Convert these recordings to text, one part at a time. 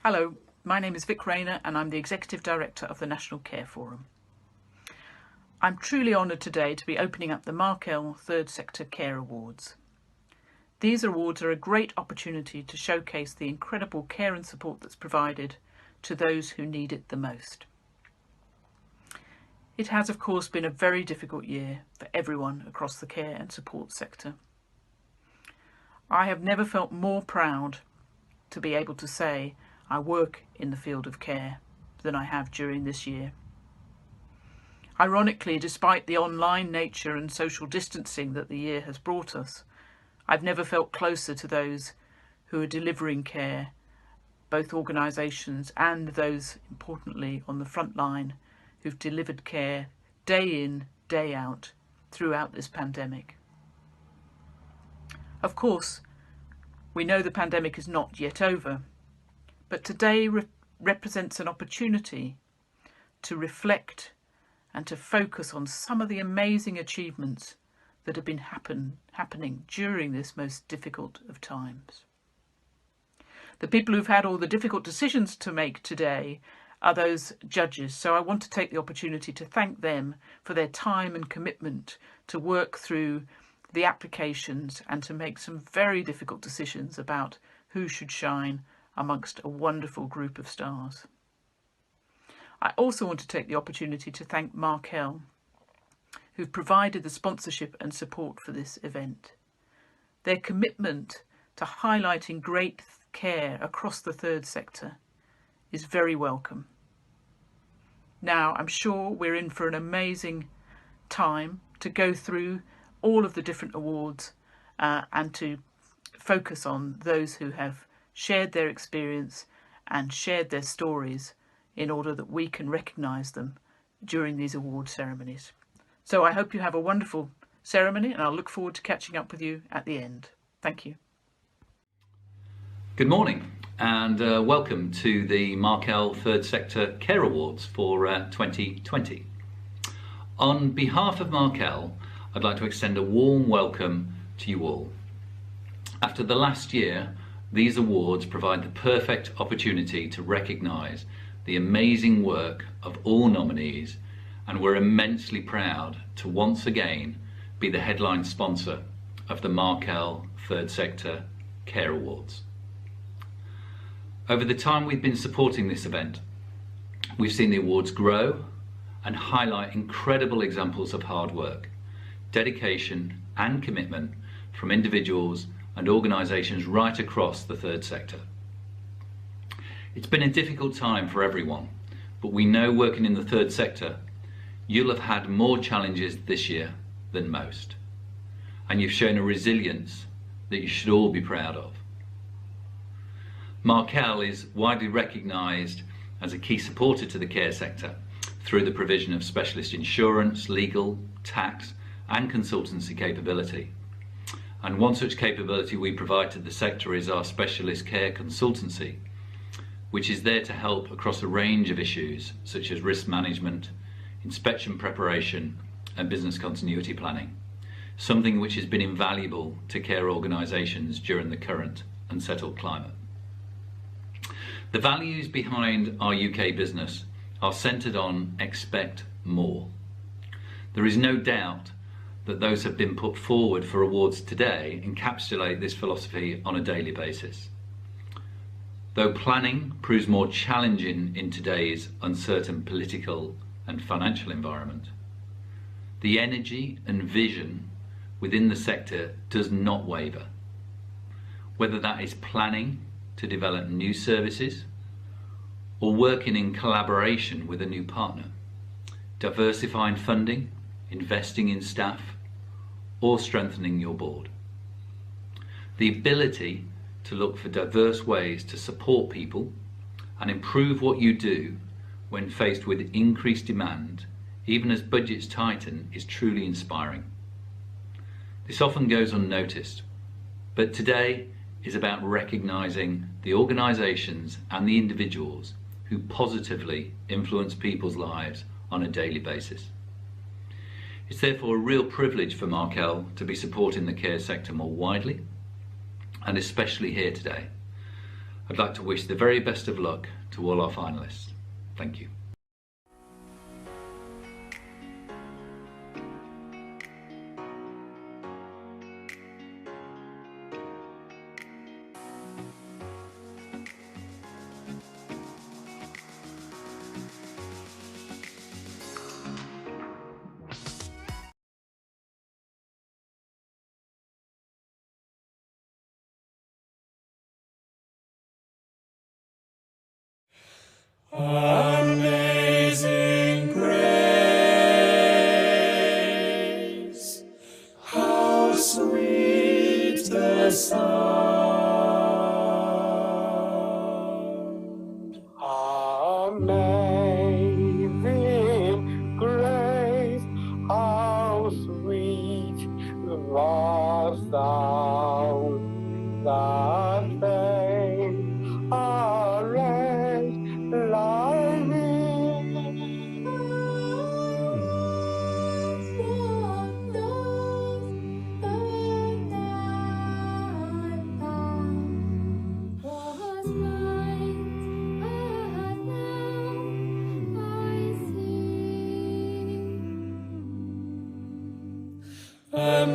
Hello, my name is Vic Rayner and I'm the Executive Director of the National Care Forum. I'm truly honoured today to be opening up the Markel Third Sector Care Awards. These awards are a great opportunity to showcase the incredible care and support that's provided to those who need it the most. It has of course been a very difficult year for everyone across the care and support sector. I have never felt more proud to be able to say I work in the field of care than I have during this year. Ironically, despite the online nature and social distancing that the year has brought us, I've never felt closer to those who are delivering care, both organisations and those, importantly, on the front line, who've delivered care day in, day out throughout this pandemic. Of course, we know the pandemic is not yet over, but today represents an opportunity to reflect and to focus on some of the amazing achievements that have been happening during this most difficult of times. The people who've had all the difficult decisions to make today are those judges, so I want to take the opportunity to thank them for their time and commitment to work through the applications and to make some very difficult decisions about who should shine amongst a wonderful group of stars. I also want to take the opportunity to thank Markel, who've provided the sponsorship and support for this event. Their commitment to highlighting great care across the third sector is very welcome. Now, I'm sure we're in for an amazing time to go through all of the different awards and to focus on those who have shared their experience and shared their stories in order that we can recognise them during these award ceremonies. So I hope you have a wonderful ceremony and I'll look forward to catching up with you at the end. Thank you. Good morning and welcome to the Markel Third Sector Care Awards for 2020. On behalf of Markel, I'd like to extend a warm welcome to you all. After the last year, these awards provide the perfect opportunity to recognise the amazing work of all nominees, and we're immensely proud to once again be the headline sponsor of the Markel Third Sector Care Awards. Over the time we've been supporting this event, we've seen the awards grow and highlight incredible examples of hard work, dedication and commitment from individuals and organisations right across the third sector. It's been a difficult time for everyone, but we know working in the third sector, you'll have had more challenges this year than most, and you've shown a resilience that you should all be proud of. Markel is widely recognised as a key supporter to the care sector through the provision of specialist insurance, legal, tax and consultancy capability. And one such capability we provide to the sector is our specialist care consultancy, which is there to help across a range of issues such as risk management, inspection preparation and business continuity planning, something which has been invaluable to care organisations during the current unsettled climate. The values behind our UK business are centred on expect more. There is no doubt that those have been put forward for awards today encapsulate this philosophy on a daily basis. Though planning proves more challenging in today's uncertain political and financial environment, the energy and vision within the sector does not waver. Whether that is planning to develop new services or working in collaboration with a new partner, diversifying funding, investing in staff, or strengthening your board. The ability to look for diverse ways to support people and improve what you do when faced with increased demand, even as budgets tighten, is truly inspiring. This often goes unnoticed, but today is about recognising the organisations and the individuals who positively influence people's lives on a daily basis. It's therefore a real privilege for Markel to be supporting the care sector more widely, and especially here today. I'd like to wish the very best of luck to all our finalists. Thank you. Amazing grace, how sweet the sound. Amazing grace, how sweet the sound that saved a wretch like me.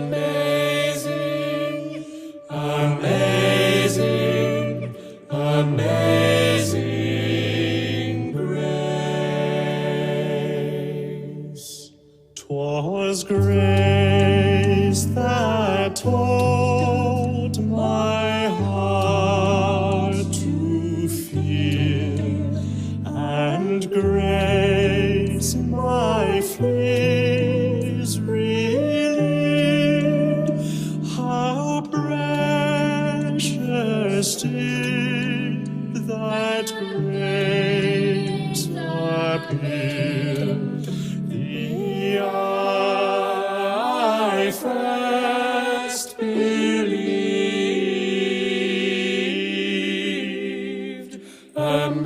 Amazing, amazing, amazing grace. 'Twas grace that taught my heart to fear, and grace my fears relieved. How precious did that grace appear the I first believed. Amazing,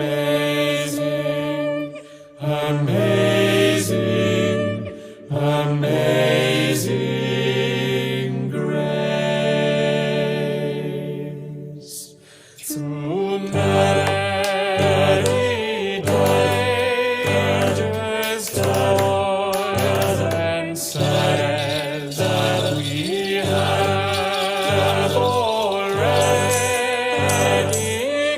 amazing, amazing grace. Through many dangers, toils, and snares that we have already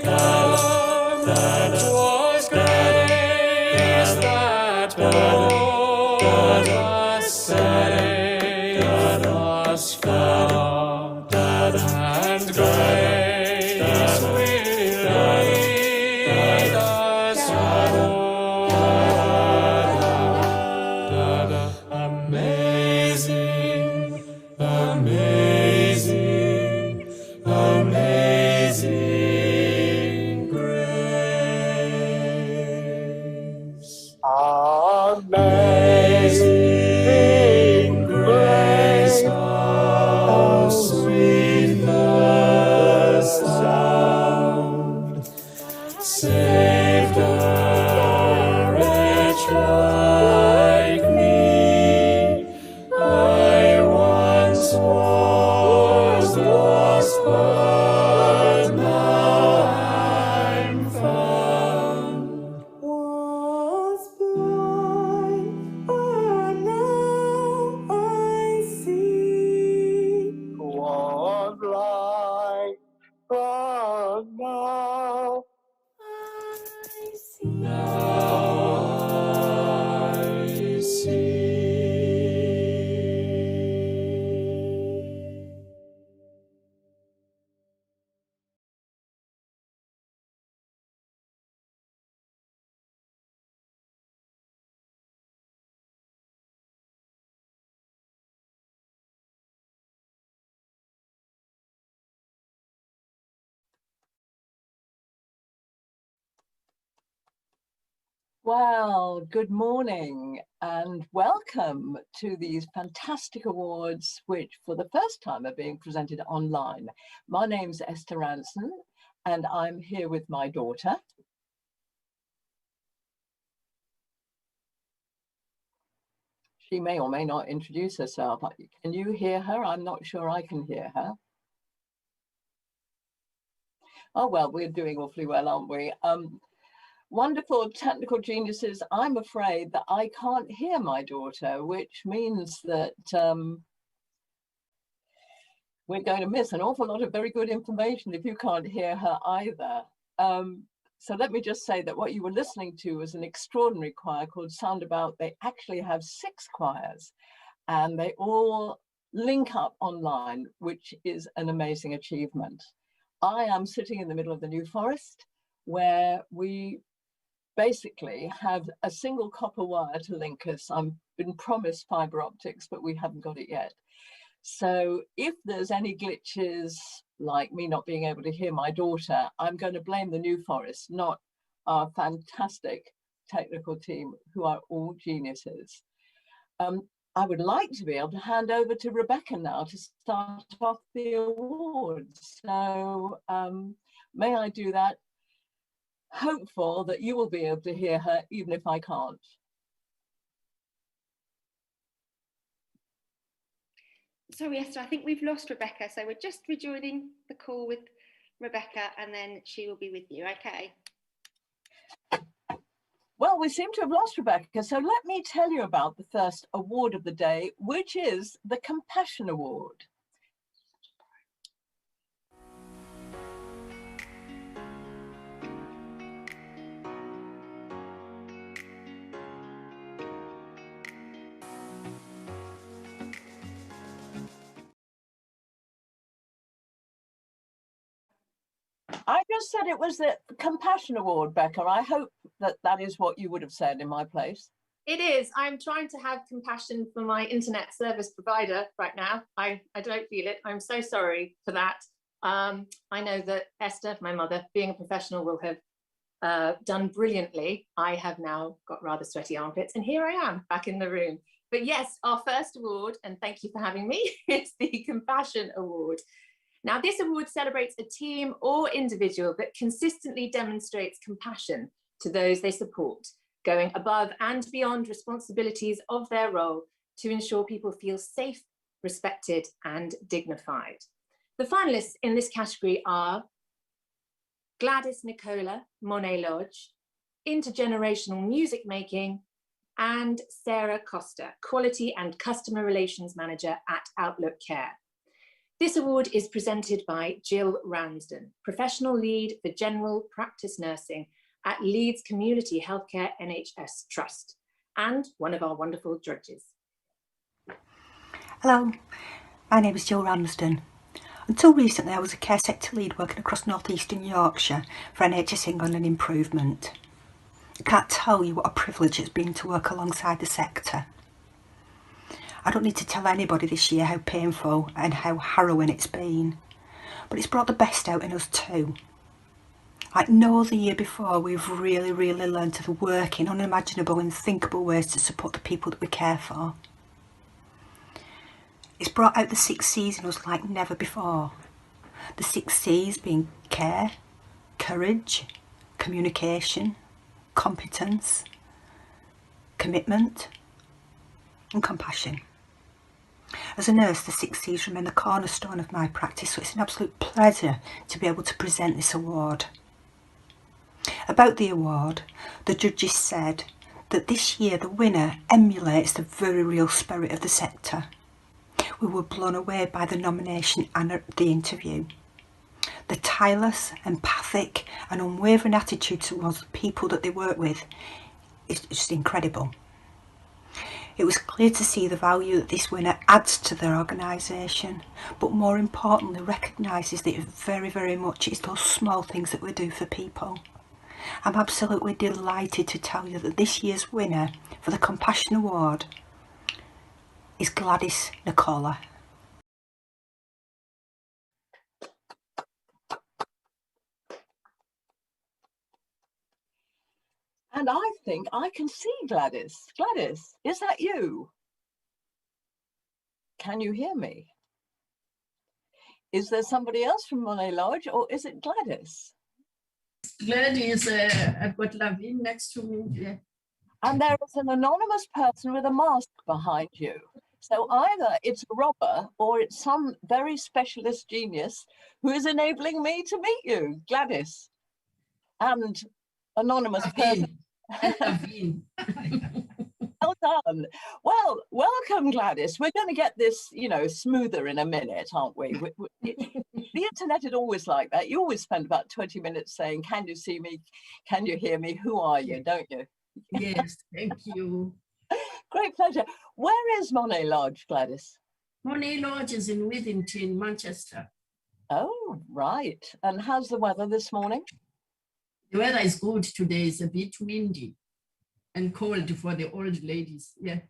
come, that 'twas grace that brought us safe thus far, and grace will lead us home. Amazing, amazing, amazing grace. Amazing grace, how sweet the sound, saved a wretch like me. I once was lost, but now I'm found. Was blind, but now I see. Was blind, but now I see. Now I see. Well, good morning and welcome to these fantastic awards, which for the first time are being presented online. My name's Esther Ranson and I'm here with my daughter. She may or may not introduce herself. Can you hear her? I'm not sure I can hear her. Oh, well, we're doing awfully well, aren't we? Wonderful technical geniuses. I'm afraid that I can't hear my daughter, which means that we're going to miss an awful lot of very good information if you can't hear her either. So let me just say that what you were listening to was an extraordinary choir called Soundabout. They actually have 6 choirs and they all link up online, which is an amazing achievement. I am sitting in the middle of the New Forest where we basically have a single copper wire to link us. I've been promised fibre optics, but we haven't got it yet. So if there's any glitches, like me not being able to hear my daughter, I'm going to blame the New Forest, not our fantastic technical team, who are all geniuses. I would like to be able to hand over to Rebecca now to start off the awards. So may I do that? Hopeful that you will be able to hear her, even if I can't. Sorry, Esther, I think we've lost Rebecca. So we're just rejoining the call with Rebecca and then she will be with you, okay? Well, we seem to have lost Rebecca. So let me tell you about the first award of the day, which is the Compassion Award. I just said it was the Compassion Award, Becca. I hope that that is what you would have said in my place. It is. I'm trying to have compassion for my internet service provider right now. I don't feel it. I'm so sorry for that. I know that Esther, my mother, being a professional, will have done brilliantly. I have now got rather sweaty armpits and here I am back in the room. But yes, our first award, and thank you for having me, is the Compassion Award. Now, this award celebrates a team or individual that consistently demonstrates compassion to those they support, going above and beyond responsibilities of their role to ensure people feel safe, respected, and dignified. The finalists in this category are Gladys Nicola, Monet Lodge, Intergenerational Music Making, and Sarah Costa, Quality and Customer Relations Manager at Outlook Care. This award is presented by Jill Ramsden, Professional Lead for General Practice Nursing at Leeds Community Healthcare NHS Trust, and one of our wonderful judges. Hello, my name is Jill Ramsden. Until recently I was a care sector lead working across northeastern Yorkshire for NHS England and Improvement. I can't tell you what a privilege it's been to work alongside the sector. I don't need to tell anybody this year how painful and how harrowing it's been, but it's brought the best out in us too. Like no other year before, we've really learned to work in unimaginable and thinkable ways to support the people that we care for. It's brought out the 6 C's in us like never before. The 6 C's being care, courage, communication, competence, commitment, and compassion. As a nurse, the 6 C's remain the cornerstone of my practice, so it's an absolute pleasure to be able to present this award. About the award, the judges said that this year the winner emulates the very real spirit of the sector. We were blown away by the nomination and the interview. The tireless, empathic and unwavering attitude towards the people that they work with is just incredible. It was clear to see the value that this winner adds to their organisation, but more importantly recognises that very much it's those small things that we do for people. I'm absolutely delighted to tell you that this year's winner for the Compassion Award is Gladys Nicola. And I think I can see Gladys. Gladys, is that you? Can you hear me? Is there somebody else from Monet Lodge or is it Gladys? Gladys at Butlavine next to me. Yeah. And there is an anonymous person with a mask behind you. So either it's a robber or it's some very specialist genius who is enabling me to meet you, Gladys, and anonymous person. Well done. Well, welcome, Gladys. We're going to get this, you know, smoother in a minute, aren't we? The internet is always like that. You always spend about 20 minutes saying, can you see me? Can you hear me? Who are you? Don't you? Yes, thank you. Great pleasure. Where is Monet Lodge, Gladys? Monet Lodge is in Withington, Manchester. Oh, right. And how's the weather this morning? The weather is good today. It's a bit windy and cold for the old ladies. Yeah.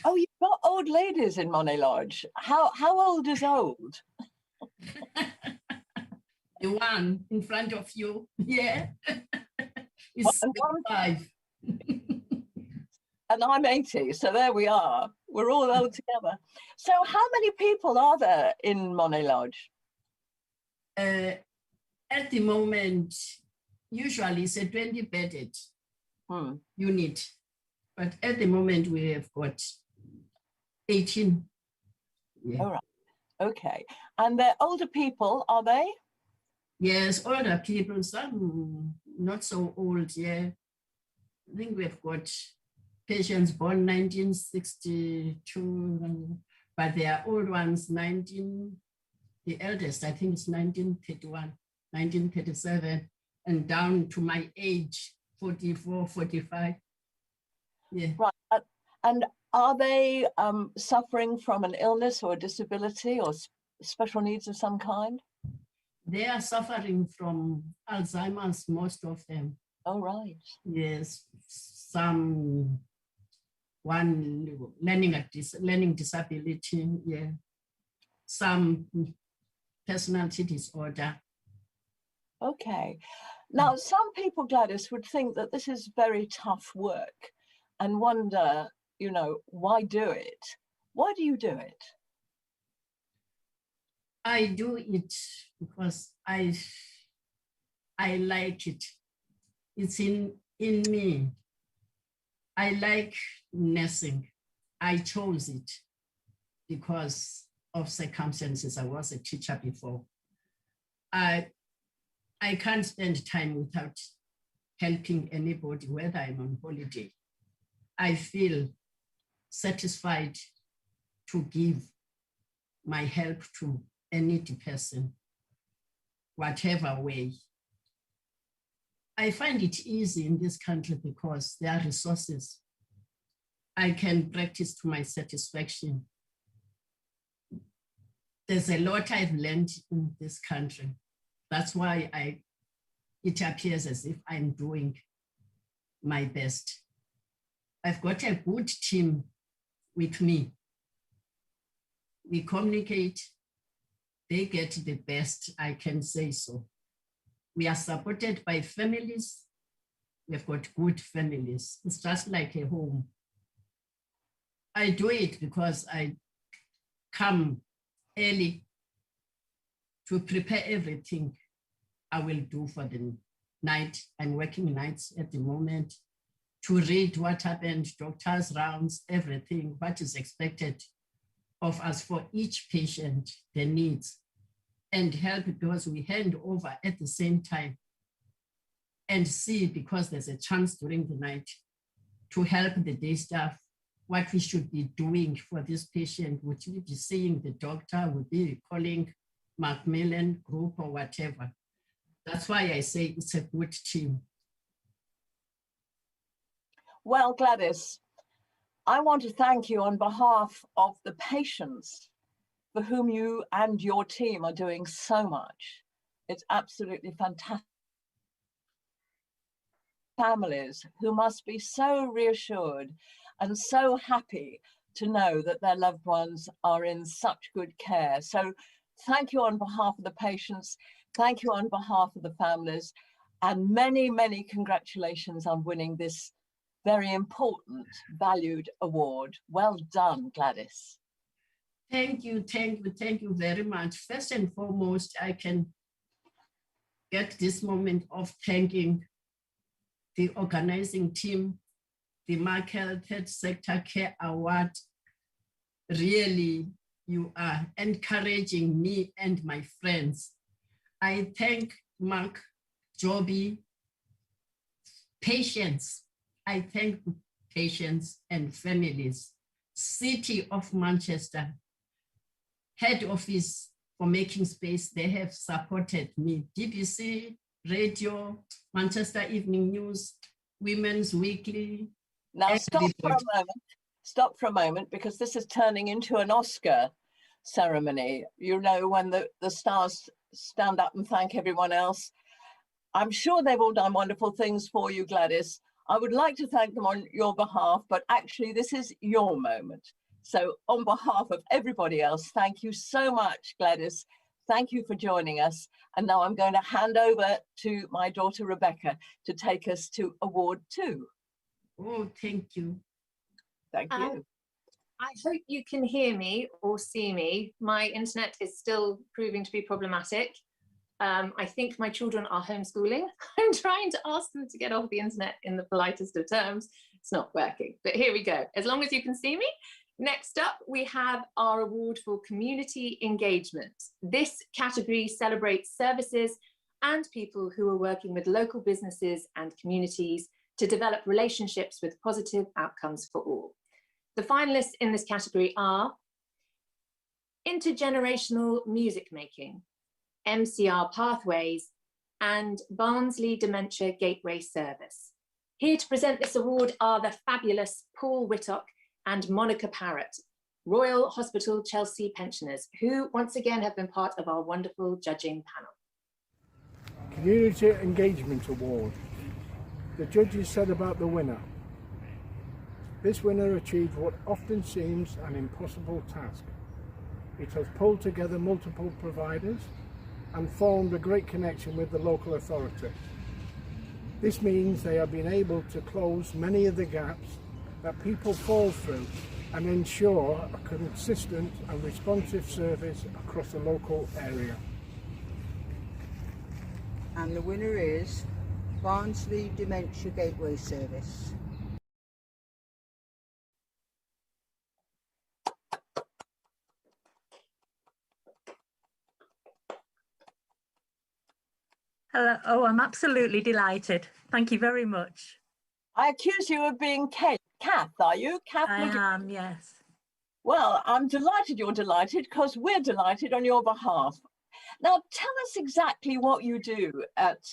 Oh, you've got old ladies in Monet Lodge. How old is old? The one in front of you. Yeah. It's 5. And I'm 80, so there we are. We're all old together. So how many people are there in Monet Lodge? At the moment, usually it's a 20-bedded unit. But at the moment, we have got 18. Yeah. All right. Okay. And they're older people, are they? Yes, older people, some not so old, yeah. I think we've got patients born 1962, but they are old ones, the eldest, I think it's 1931, 1937, and down to my age, 44, 45. Yeah. Right. And are they suffering from an illness or a disability or special needs of some kind? They are suffering from Alzheimer's, most of them. Oh, right. Yes, one learning disability, yeah. Some personality disorder. Okay. Now, some people, Gladys, would think that this is very tough work and wonder, you know, why do it? Why do you do it? I do it because I like it. It's in me. I like nursing. I chose it because of circumstances. I was a teacher before. I can't spend time without helping anybody, whether I'm on holiday. I feel satisfied to give my help to a needy person, whatever way. I find it easy in this country because there are resources. I can practice to my satisfaction. There's a lot I've learned in this country. That's why it appears as if I'm doing my best. I've got a good team with me. We communicate, they get the best, I can say so. We are supported by families. We've got good families. It's just like a home. I do it because I come early to prepare everything I will do for the night. I'm working nights at the moment to read what happened, doctors' rounds, everything, what is expected of us for each patient, the needs, and help because we hand over at the same time and see, because there's a chance during the night, to help the day staff what we should be doing for this patient. Would we be seeing the doctor? Would be calling Macmillan Group or whatever? That's why I say it's a good team. Well, Gladys, I want to thank you on behalf of the patients for whom you and your team are doing so much. It's absolutely fantastic. Families who must be so reassured and so happy to know that their loved ones are in such good care. So thank you on behalf of the patients, thank you on behalf of the families, and many, many congratulations on winning this very important, valued award. Well done, Gladys. Thank you very much. First and foremost, I can get this moment of thanking the organizing team, the Markel Third Sector Care Award really you are encouraging me and my friends. I thank Mark, Joby, patients. I thank patients and families. City of Manchester, head office for making space, they have supported me. BBC, radio, Manchester Evening News, Women's Weekly. Now stop for a moment. Stop for a moment, because this is turning into an Oscar ceremony. You know, when the stars stand up and thank everyone else. I'm sure they've all done wonderful things for you, Gladys. I would like to thank them on your behalf, but actually this is your moment. So on behalf of everybody else, thank you so much, Gladys. Thank you for joining us. And now I'm going to hand over to my daughter, Rebecca, to take us to Award 2. Oh, thank you. Thank you. I hope you can hear me or see me. My internet is still proving to be problematic. I think my children are homeschooling. I'm trying to ask them to get off the internet in the politest of terms. It's not working, but here we go. As long as you can see me. Next up, we have our award for community engagement. This category celebrates services and people who are working with local businesses and communities to develop relationships with positive outcomes for all. The finalists in this category are Intergenerational Music Making, MCR Pathways, and Barnsley Dementia Gateway Service. Here to present this award are the fabulous Paul Whittock and Monica Parrott, Royal Hospital Chelsea pensioners, who once again have been part of our wonderful judging panel. Community Engagement Award. The judges said about the winner. This winner achieved what often seems an impossible task. It has pulled together multiple providers and formed a great connection with the local authority. This means they have been able to close many of the gaps that people fall through and ensure a consistent and responsive service across the local area. And the winner is Barnsley Dementia Gateway Service. Hello. Oh, I'm absolutely delighted. Thank you very much. I accuse you of being Kath, are you? Kath? I am, yes. Well, I'm delighted you're delighted, because we're delighted on your behalf. Now, tell us exactly what you do at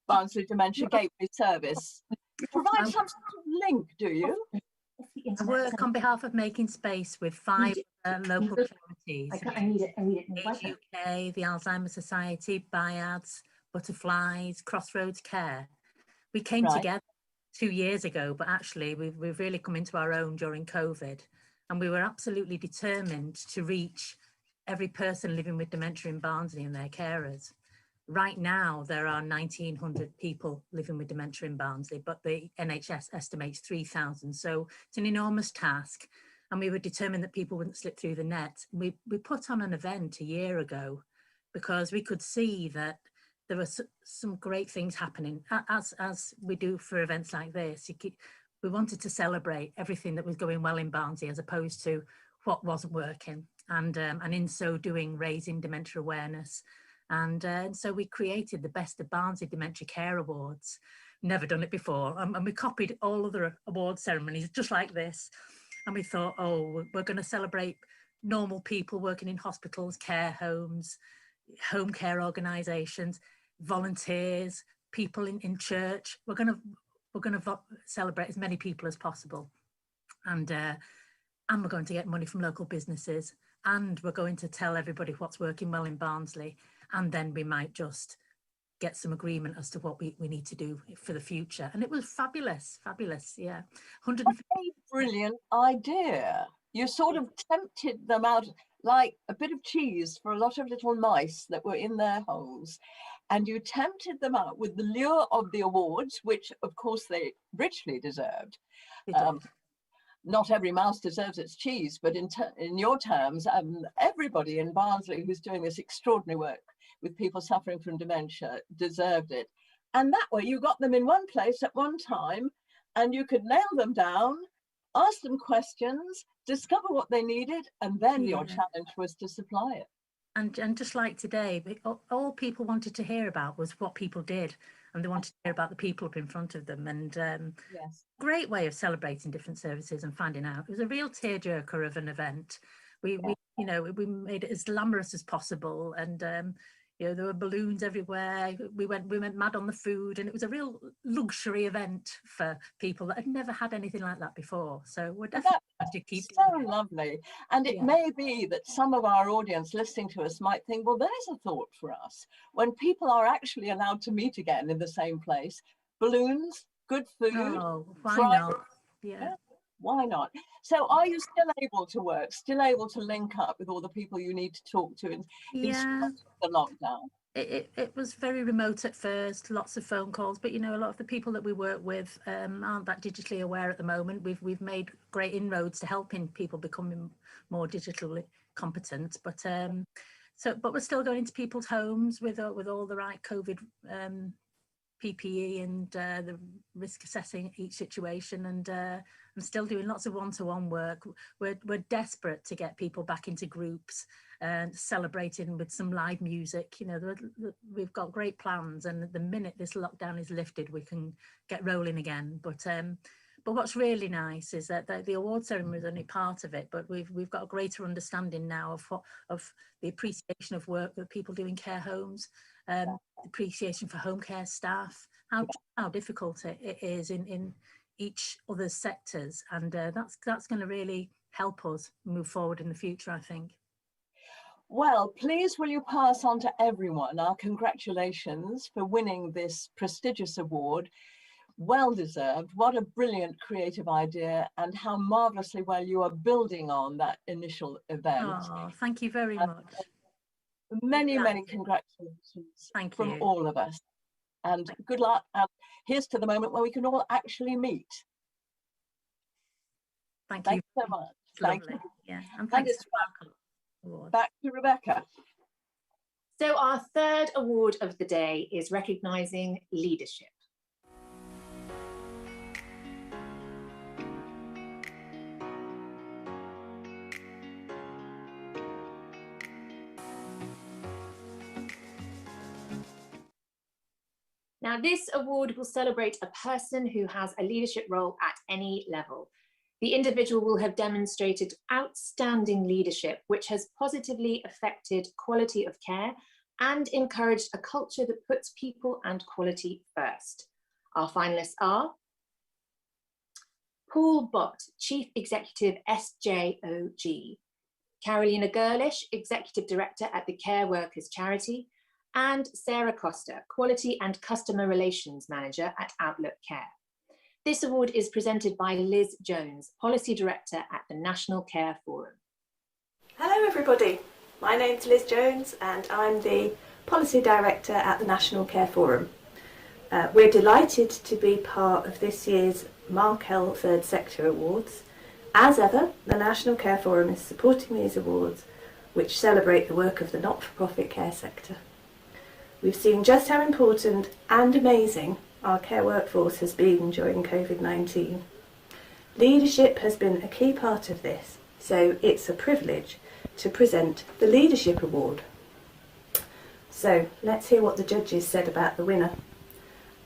Barnsley Dementia Gateway Service. You provide some sort of link, do you? I work on behalf of Making Space with 5 local charities. I need it. Age UK, the Alzheimer's Society, BIADS, Butterflies, Crossroads Care. We came together 2 years ago, but actually we've really come into our own during COVID, and we were absolutely determined to reach every person living with dementia in Barnsley and their carers. Right now, there are 1,900 people living with dementia in Barnsley, but the NHS estimates 3,000. So it's an enormous task, and we were determined that people wouldn't slip through the net. We put on an event a year ago because we could see that there were some great things happening, as we do for events like this. We wanted to celebrate everything that was going well in Barnsley as opposed to what wasn't working, and in so doing, raising dementia awareness. And so we created the Best of Barnsley Dementia Care Awards. Never done it before, and we copied all other award ceremonies just like this. And we thought, oh, we're going to celebrate normal people working in hospitals, care homes, home care organisations, volunteers, people in church. We're going to celebrate as many people as possible, and we're going to get money from local businesses, and we're going to tell everybody what's working well in Barnsley, and then we might just get some agreement as to what we need to do for the future. And it was fabulous, yeah. 150. What a brilliant idea. You sort of tempted them out like a bit of cheese for a lot of little mice that were in their holes. And you tempted them out with the lure of the awards, which of course they richly deserved. Not every mouse deserves its cheese, but in your terms, everybody in Barnsley who's doing this extraordinary work with people suffering from dementia deserved it. And that way you got them in one place at one time, and you could nail them down ask them questions, discover what they needed, and then your Yeah. challenge was to supply it. And just like today, all people wanted to hear about was what people did, and they wanted to hear about the people up in front of them. And Yes, great way of celebrating different services and finding out. It was a real tearjerker of an event. We made it as glamorous as possible, and there were balloons everywhere. We went mad on the food, and it was a real luxury event for people that had never had anything like that before. So we're definitely going to keep so doing it. lovely. And it may be that some of our audience listening to us might think, well, there's a thought for us. When people are actually allowed to meet again in the same place, balloons, good food. Oh, why not? Yeah, why not? So are you still able to work, still able to link up with all the people you need to talk to in spite of the lockdown? It was very remote at first, lots of phone calls, but a lot of the people that we work with aren't that digitally aware at the moment. We've made great inroads to helping people becoming more digitally competent, but we're still going into people's homes with all the right COVID PPE and the risk assessing each situation, and I'm still doing lots of one-to-one work. We're desperate to get people back into groups and celebrating with some live music. We've got great plans, and the minute this lockdown is lifted, we can get rolling again. But what's really nice is that the award ceremony is only part of it, but we've got a greater understanding now of the appreciation of work that people do in care homes, appreciation for home care staff, how difficult it is in each other's sectors, and that's going to really help us move forward in the future, I think. Well, please will you pass on to everyone our congratulations for winning this prestigious award. Well deserved. What a brilliant creative idea, and how marvelously well you are building on that initial event. Oh, thank you very much. Many congratulations from all of us, and good luck. And here's to the moment where we can all actually meet. Thank you you so much. Thank you. Yeah, and thanks to Markel. Back to Rebecca. So our third award of the day is recognising leadership. Now, this award will celebrate a person who has a leadership role at any level. The individual will have demonstrated outstanding leadership, which has positively affected quality of care and encouraged a culture that puts people and quality first. Our finalists are Paul Bott, Chief Executive SJOG, Carolina Gerlish, Executive Director at the Care Workers Charity, and Sarah Costa, Quality and Customer Relations Manager at Outlook Care. This award is presented by Liz Jones, Policy Director at the National Care Forum. Hello everybody, my name's Liz Jones and I'm the Policy Director at the National Care Forum. We're delighted to be part of this year's Markel Third Sector Awards. As ever, the National Care Forum is supporting these awards, which celebrate the work of the not-for-profit care sector. We've seen just how important and amazing our care workforce has been during COVID-19. Leadership has been a key part of this, so it's a privilege to present the Leadership Award. So let's hear what the judges said about the winner.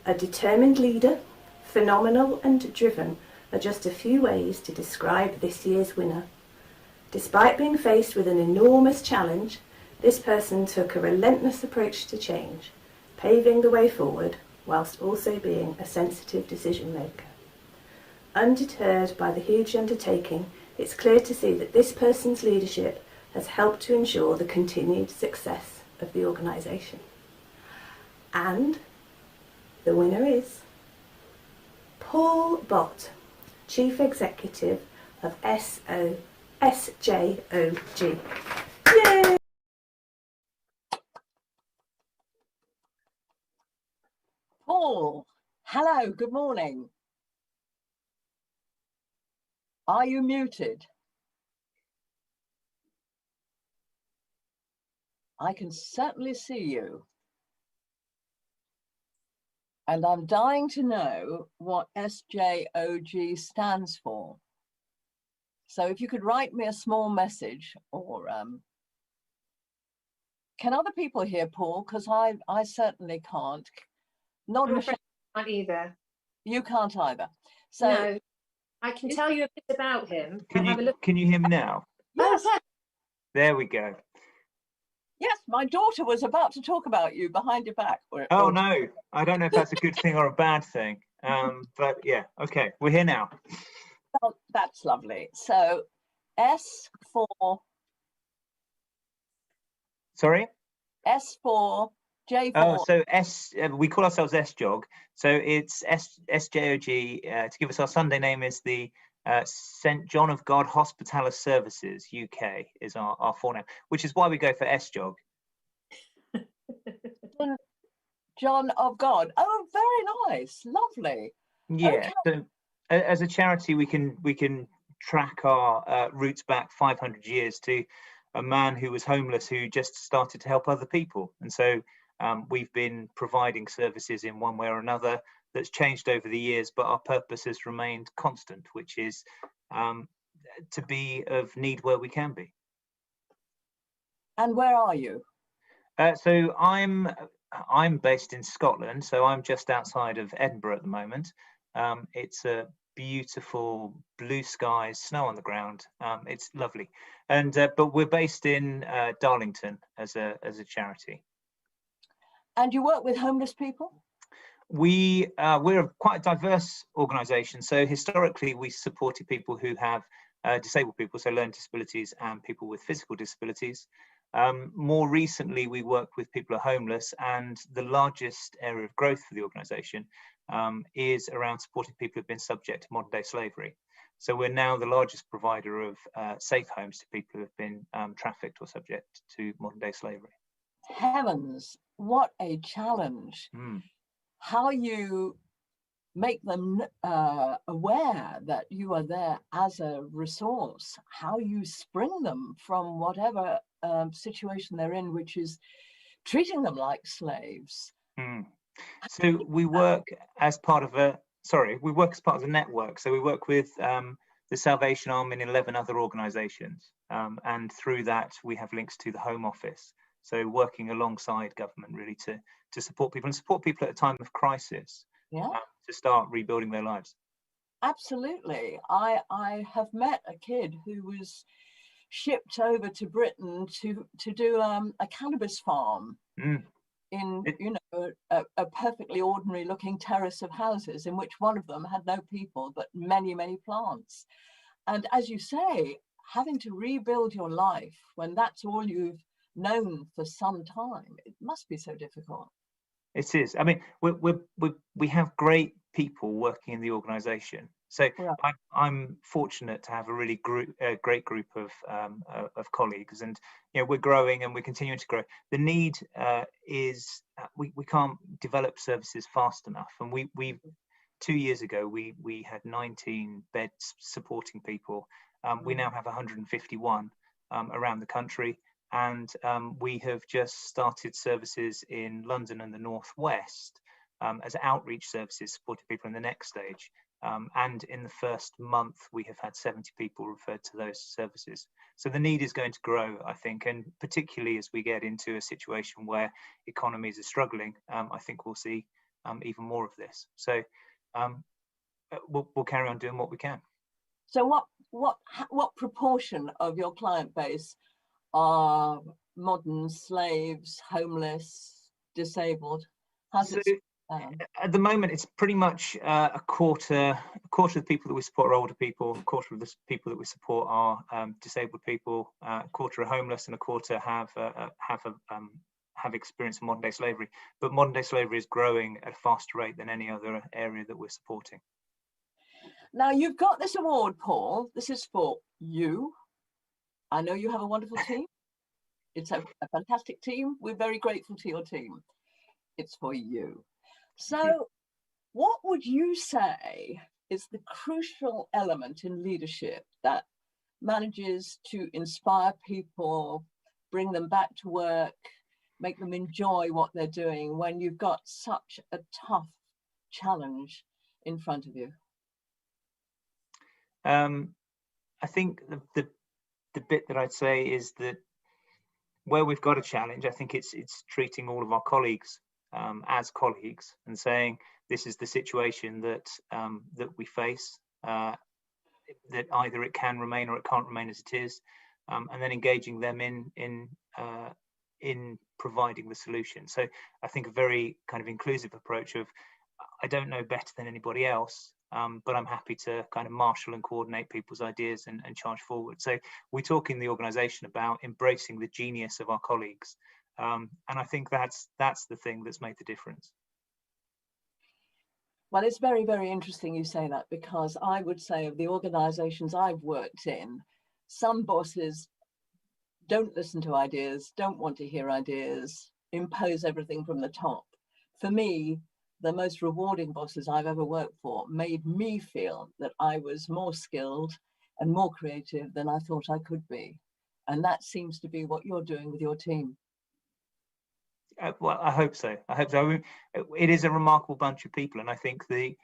A determined leader, phenomenal and driven are just a few ways to describe this year's winner. Despite being faced with an enormous challenge, this person took a relentless approach to change, paving the way forward whilst also being a sensitive decision maker. Undeterred by the huge undertaking, it's clear to see that this person's leadership has helped to ensure the continued success of the organisation. And the winner is Paul Bott, Chief Executive of SJOG. Yay! Paul, hello, good morning. Are you muted? I can certainly see you. And I'm dying to know what SJOG stands for. So if you could write me a small message, or can other people hear Paul? Because I certainly can't. Not I'm Michelle. afraid I can't either. You can't either. So no, I can tell you a bit about him. Can Have a you look. can you hear me now? yes, There we go. yes, my daughter was about to talk about you behind your back. Oh no, I don't know if that's a good thing or a bad thing. But yeah, okay, we're here now. Well, that's lovely. So S for Sorry? S4, J4. Oh, so we call ourselves SJOG. So it's SJOG. To give us our Sunday name is the St John of God Hospitalis Services UK is our full name, which is why we go for SJOG. John of God. Oh, very nice, lovely. Yeah. Okay. So as a charity, we can track our roots back 500 years to a man who was homeless who just started to help other people, and so we've been providing services in one way or another that's changed over the years, but our purpose has remained constant, which is to be of need where we can be. And where are you? So I'm based in Scotland, so I'm just outside of Edinburgh at the moment. It's a beautiful blue skies, snow on the ground. It's lovely, and but we're based in Darlington as a charity. And you work with homeless people? We're quite a diverse organisation. So historically, we supported people who have disabled people, so learning disabilities, and people with physical disabilities. More recently, we work with people who are homeless, and the largest area of growth for the organisation is around supporting people who've been subject to modern day slavery. So we're now the largest provider of safe homes to people who have been trafficked or subject to modern day slavery. Heavens, what a challenge. How you make them aware that you are there as a resource, how you spring them from whatever situation they're in, which is treating them like slaves. So we work as part of a network. So we work with the Salvation Army and 11 other organisations, and through that we have links to the Home Office. So working alongside government really to support people and support people at a time of crisis, to start rebuilding their lives. Absolutely. I have met a kid who was shipped over to Britain to do a cannabis farm in a perfectly ordinary looking terrace of houses, in which one of them had no people but many plants. And as you say, having to rebuild your life when that's all you've known for some time, it must be so difficult. It is. I mean, we have great people working in the organisation. So I'm fortunate to have a really great group of colleagues, and we're growing and we're continuing to grow. The need is we can't develop services fast enough, and we 2 years ago we had 19 beds supporting people. We now have 151 around the country. And we have just started services in London and the Northwest as outreach services supporting people in the next stage. And in the first month, we have had 70 people referred to those services. So the need is going to grow, I think, and particularly as we get into a situation where economies are struggling, I think we'll see even more of this. So we'll carry on doing what we can. So what proportion of your client base are modern slaves, homeless, disabled? At the moment, it's pretty much a quarter of the people that we support are older people, a quarter of the people that we support are disabled people, a quarter are homeless, and a quarter have experience of modern day slavery. But modern day slavery is growing at a faster rate than any other area that we're supporting. Now you've got this award, Paul. This is for you. I know you have a wonderful team. It's a fantastic team. We're very grateful to your team. It's for you. So what would you say is the crucial element in leadership that manages to inspire people, bring them back to work, make them enjoy what they're doing when you've got such a tough challenge in front of you? I think the bit that I'd say is that where we've got a challenge, I think it's treating all of our colleagues as colleagues and saying this is the situation that that we face, that either it can remain or it can't remain as it is, and then engaging them in providing the solution. So I think a very kind of inclusive approach of, I don't know better than anybody else, but I'm happy to kind of marshal and coordinate people's ideas and charge forward. So we talk in the organisation about embracing the genius of our colleagues, and I think that's the thing that's made the difference. Well, it's very, very interesting you say that, because I would say of the organisations I've worked in, some bosses don't listen to ideas, don't want to hear ideas, impose everything from the top. For me, the most rewarding bosses I've ever worked for made me feel that I was more skilled and more creative than I thought I could be. And that seems to be what you're doing with your team. Well, I hope so. I hope so. I mean, it is a remarkable bunch of people, and I think the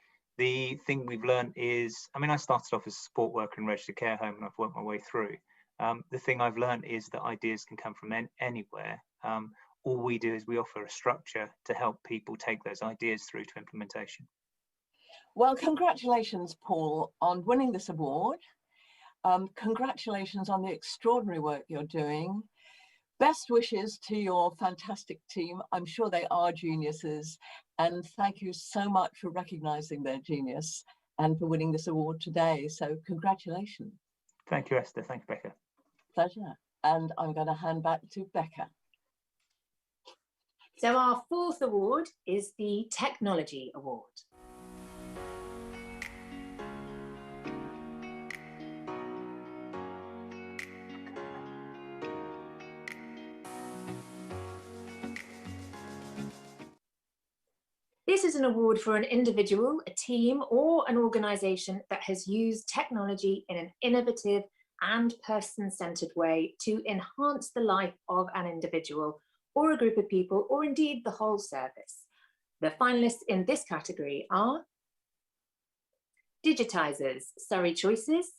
thing we've learned is, I mean, I started off as a support worker in registered care home, and I've worked my way through. The thing I've learned is that ideas can come from anywhere. All we do is we offer a structure to help people take those ideas through to implementation. Well, congratulations, Paul, on winning this award. Congratulations on the extraordinary work you're doing. Best wishes to your fantastic team. I'm sure they are geniuses. And thank you so much for recognising their genius and for winning this award today. So congratulations. Thank you, Esther. Thank you, Becca. Pleasure. And I'm going to hand back to Becca. So our fourth award is the Technology Award. This is an award for an individual, a team, or an organisation that has used technology in an innovative and person-centred way to enhance the life of an individual or a group of people, or indeed the whole service. The finalists in this category are Digitisers, Surrey Choices,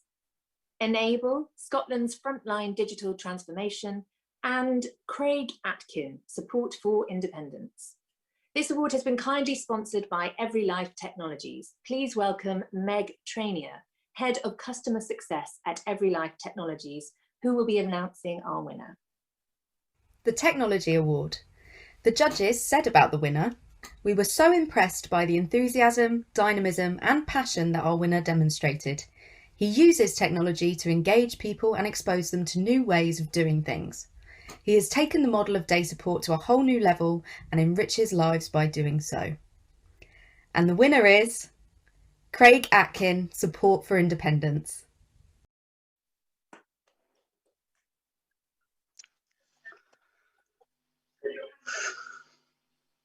Enable, Scotland's Frontline Digital Transformation, and Craig Atkin, Support for Independence. This award has been kindly sponsored by Every Life Technologies. Please welcome Meg Trainier, Head of Customer Success at Every Life Technologies, who will be announcing our winner. The Technology Award. The judges said about the winner, "We were so impressed by the enthusiasm, dynamism and passion that our winner demonstrated. He uses technology to engage people and expose them to new ways of doing things. He has taken the model of day support to a whole new level and enriches lives by doing so." And the winner is Craig Atkin, Support for Independence.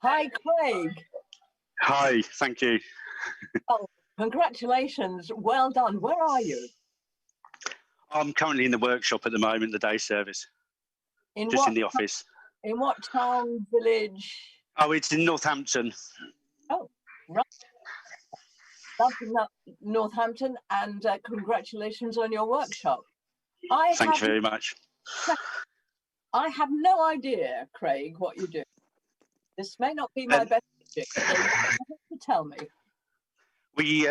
Hi, Craig. Hi, thank you. Oh, congratulations. Well done. Where are you? I'm currently in the workshop at the moment, the day service. In the office. In what town, village? Oh, it's in Northampton. Oh, right. Lovely, Northampton, and congratulations on your workshop. Thank you very much. I have no idea, Craig, what you do. This may not be my best subject, so you have to tell me. We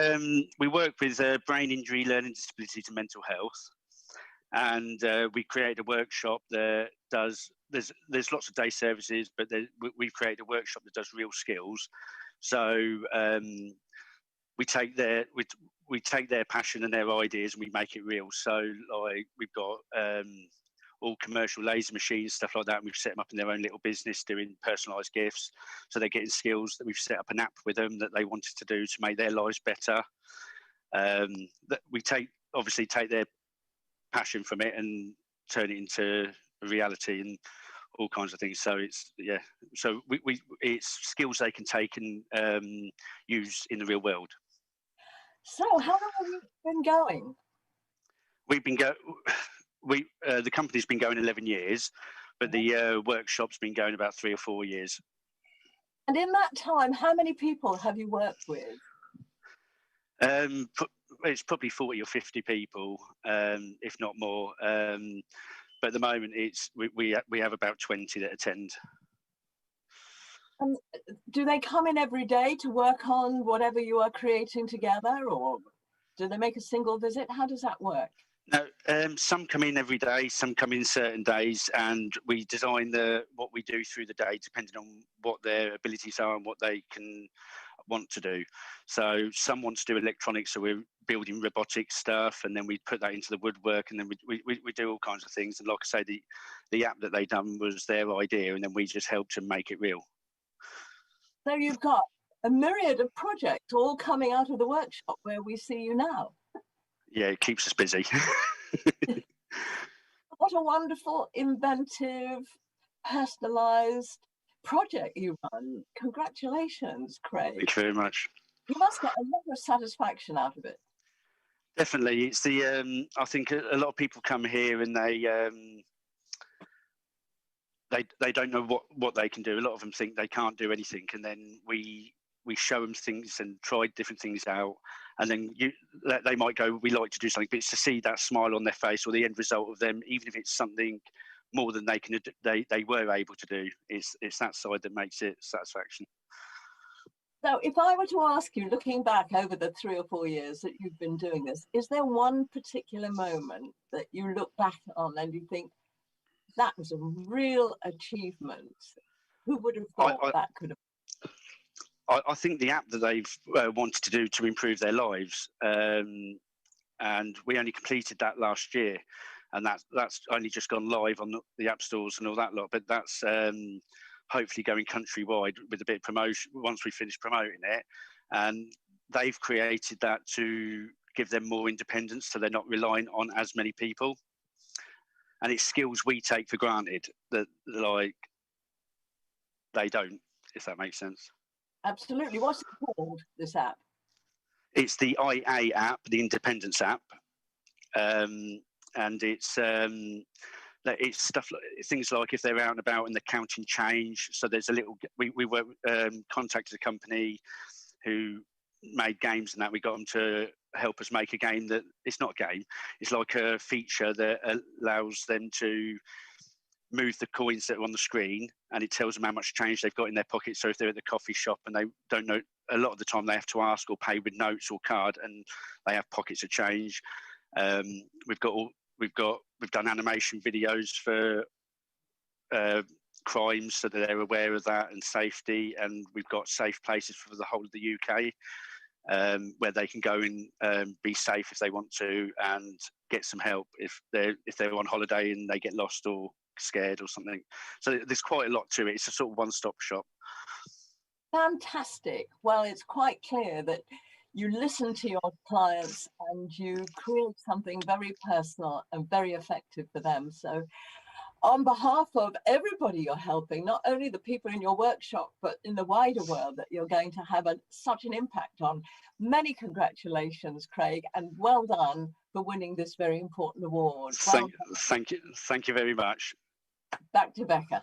work with brain injury, learning disabilities and mental health. And we created a workshop that does, there's lots of day services, but we've created a workshop that does real skills. So we take their passion and their ideas and we make it real. So like we've got all commercial laser machines, stuff like that, and we've set them up in their own little business doing personalised gifts. So they're getting skills that we've set up an app with them that they wanted to do to make their lives better. That we obviously take their passion from it and turn it into a reality and all kinds of things. So it's it's skills they can take and use in the real world. So how long have you been going? The company's been going 11 years, but the workshop's been going about 3 or 4 years. And in that time, how many people have you worked with? it's probably 40 or 50 people, if not more. But at the moment, we have about 20 that attend. Do they come in every day to work on whatever you are creating together, or do they make a single visit? How does that work? No, some come in every day, some come in certain days, and we design what we do through the day depending on what their abilities are and what they can want to do. So some want to do electronics, so we're building robotic stuff, and then we put that into the woodwork, and then we do all kinds of things. And like I say, the app that they done was their idea, and then we just helped to make it real. So you've got a myriad of projects all coming out of the workshop where we see you now. Yeah, it keeps us busy. What a wonderful, inventive, personalised project you run. Congratulations, Craig. Thank you very much. You must get a lot of satisfaction out of it. Definitely. It's the I think a lot of people come here and they don't know what they can do. A lot of them think they can't do anything, and then we show them things and try different things out, and then they might go, we like to do something, but it's to see that smile on their face or the end result of them, even if it's something more than they were able to do. It's that side that makes it satisfaction. So if I were to ask you, looking back over the 3 or 4 years that you've been doing this, is there one particular moment that you look back on and you think that was a real achievement? Who would have thought that could have? I think the app that they've wanted to do to improve their lives, and we only completed that last year, and that's only just gone live on the app stores and all that lot. But that's hopefully going countrywide with a bit of promotion once we finish promoting it. And they've created that to give them more independence, so they're not relying on as many people. And it's skills we take for granted that like they don't, if that makes sense. Absolutely. What's it called, this app? It's the IA app, the Independence app, and it's stuff like things like if they're out and about and they're counting change. So there's a little. We contacted a company who made games and that. We got them to help us make a game that it's not a game. It's like a feature that allows them to move the coins that are on the screen, and it tells them how much change they've got in their pocket. So if they're at the coffee shop and they don't know, a lot of the time they have to ask or pay with notes or card, and they have pockets of change. We've done animation videos for crimes, so that they're aware of that and safety. And we've got safe places for the whole of the UK, where they can go and be safe if they want to, and get some help if they're on holiday and they get lost or scared or something. So there's quite a lot to it. It's a sort of one-stop shop. Fantastic. Well, it's quite clear that you listen to your clients and you create something very personal and very effective for them. So on behalf of everybody you're helping, not only the people in your workshop, but in the wider world that you're going to have such an impact on, many congratulations, Craig, and well done for winning this very important award. Thank you very much. Back to Becca.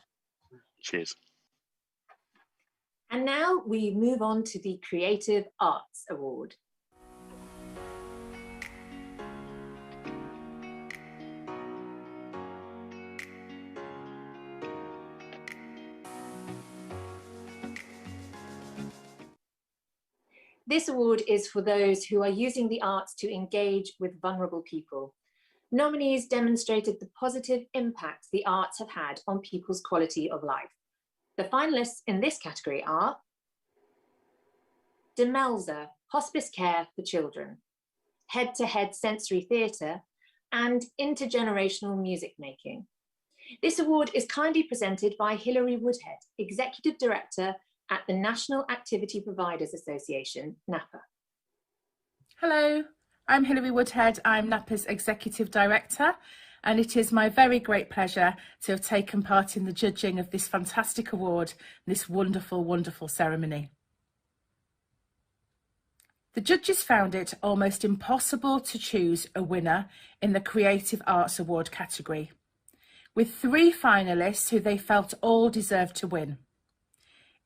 Cheers. And now we move on to the Creative Arts Award. This award is for those who are using the arts to engage with vulnerable people. Nominees demonstrated the positive impact the arts have had on people's quality of life. The finalists in this category are Dementia, Hospice Care for Children, Head-to-Head Sensory Theatre, and Intergenerational Music Making. This award is kindly presented by Hilary Woodhead, Executive Director at the National Activity Providers Association, NAPA. Hello, I'm Hilary Woodhead. I'm NAPA's Executive Director, and it is my very great pleasure to have taken part in the judging of this fantastic award, this wonderful, wonderful ceremony. The judges found it almost impossible to choose a winner in the Creative Arts Award category, with 3 finalists who they felt all deserved to win.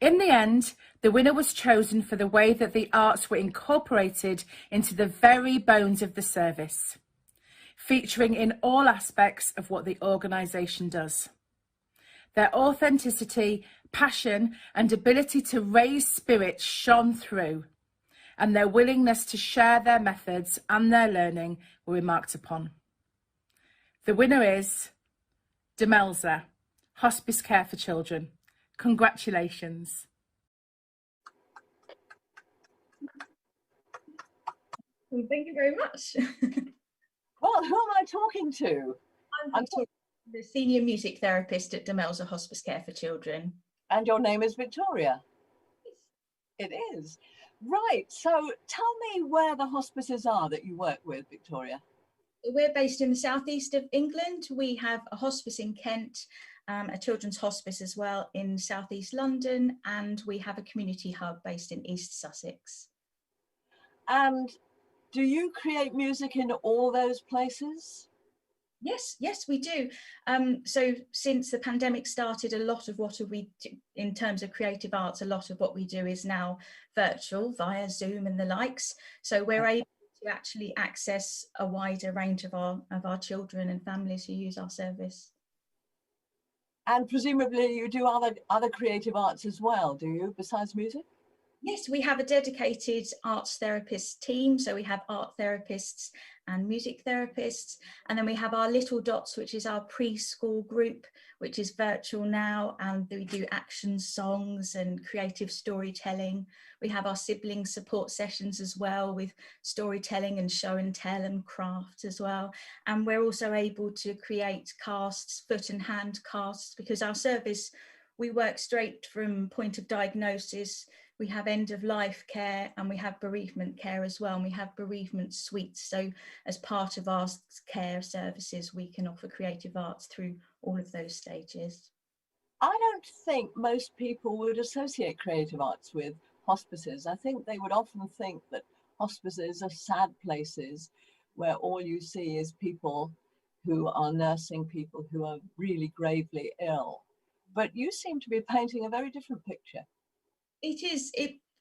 In the end, the winner was chosen for the way that the arts were incorporated into the very bones of the service, featuring in all aspects of what the organisation does. Their authenticity, passion and ability to raise spirits shone through, and their willingness to share their methods and their learning were remarked upon. The winner is Dementia, Hospice Care for Children. Congratulations. Thank you very much. Well, who am I talking to? I'm talking to the senior music therapist at Dementia Hospice Care for Children. And your name is Victoria? It is. Right, so tell me where the hospices are that you work with, Victoria. We're based in the southeast of England. We have a hospice in Kent, a children's hospice as well in southeast London, and we have a community hub based in East Sussex. And do you create music in all those places? Yes, we do. So since the pandemic started, a lot of what we do in terms of creative arts, a lot of what we do is now virtual via Zoom and the likes. So we're able to actually access a wider range of our children and families who use our service. And presumably you do other creative arts as well, do you, besides music? Yes, we have a dedicated arts therapist team. So we have art therapists and music therapists. And then we have our Little Dots, which is our preschool group, which is virtual now. And we do action songs and creative storytelling. We have our sibling support sessions as well with storytelling and show and tell and craft as well. And we're also able to create casts, foot and hand casts, because our service, we work straight from point of diagnosis. We have end of life care and we have bereavement care as well. And we have bereavement suites. So as part of our care services, we can offer creative arts through all of those stages. I don't think most people would associate creative arts with hospices. I think they would often think that hospices are sad places where all you see is people who are nursing people who are really gravely ill. But you seem to be painting a very different picture. It is.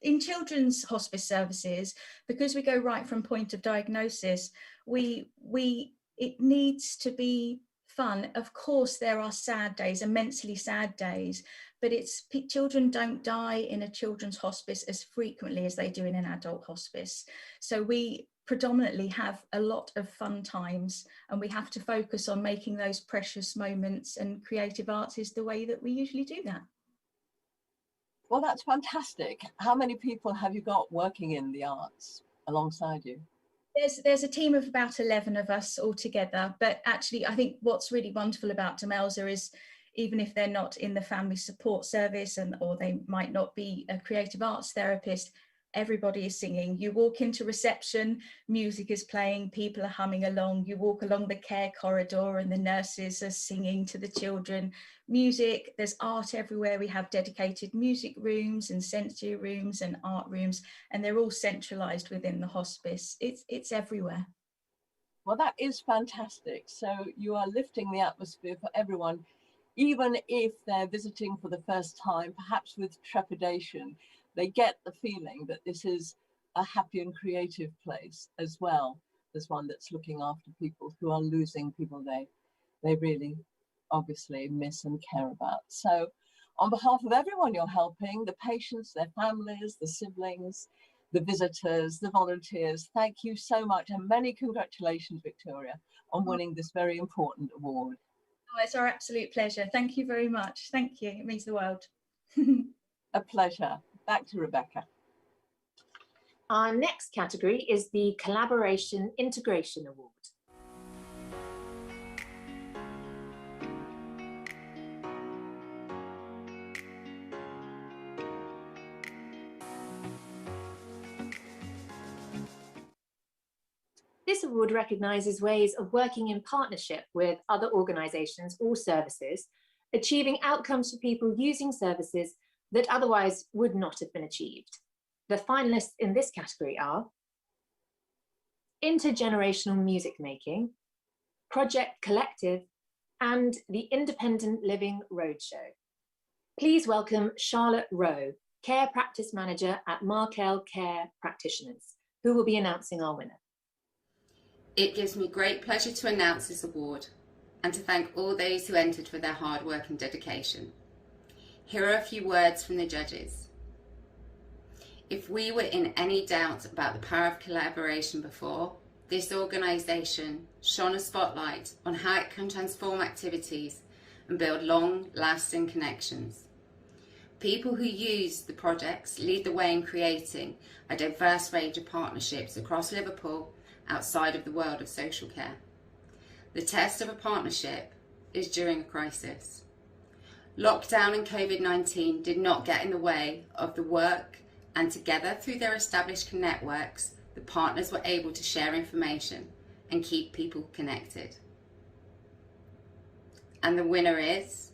In children's hospice services, because we go right from point of diagnosis, it needs to be fun. Of course, there are sad days, immensely sad days, but children don't die in a children's hospice as frequently as they do in an adult hospice. So we predominantly have a lot of fun times, and we have to focus on making those precious moments, and creative arts is the way that we usually do that. Well, that's fantastic. How many people have you got working in the arts alongside you? There's a team of about 11 of us all together, but actually I think what's really wonderful about Dementia is even if they're not in the family support service or they might not be a creative arts therapist, everybody is singing. You walk into reception, music is playing, people are humming along. You walk along the care corridor and the nurses are singing to the children. Music, there's art everywhere. We have dedicated music rooms and sensory rooms and art rooms, and they're all centralised within the hospice. It's everywhere. Well, that is fantastic. So you are lifting the atmosphere for everyone, even if they're visiting for the first time, perhaps with trepidation. They get the feeling that this is a happy and creative place as well as one that's looking after people who are losing people they really obviously miss and care about. So on behalf of everyone you're helping, the patients, their families, the siblings, the visitors, the volunteers, thank you so much, and many congratulations, Victoria, on winning this very important award. Oh, it's our absolute pleasure. Thank you very much. Thank you. It means the world. A pleasure. Back to Rebecca. Our next category is the Collaboration Integration Award. This award recognises ways of working in partnership with other organisations or services, achieving outcomes for people using services that otherwise would not have been achieved. The finalists in this category are Intergenerational Music Making, Project Collective, and the Independent Living Roadshow. Please welcome Charlotte Rowe, Care Practice Manager at Markel Care Practitioners, who will be announcing our winner. It gives me great pleasure to announce this award and to thank all those who entered for their hard work and dedication. Here are a few words from the judges. If we were in any doubt about the power of collaboration before, this organisation shone a spotlight on how it can transform activities and build long-lasting connections. People who use the projects lead the way in creating a diverse range of partnerships across Liverpool outside of the world of social care. The test of a partnership is during a crisis. Lockdown and COVID-19 did not get in the way of the work, and together through their established networks, the partners were able to share information and keep people connected. And the winner is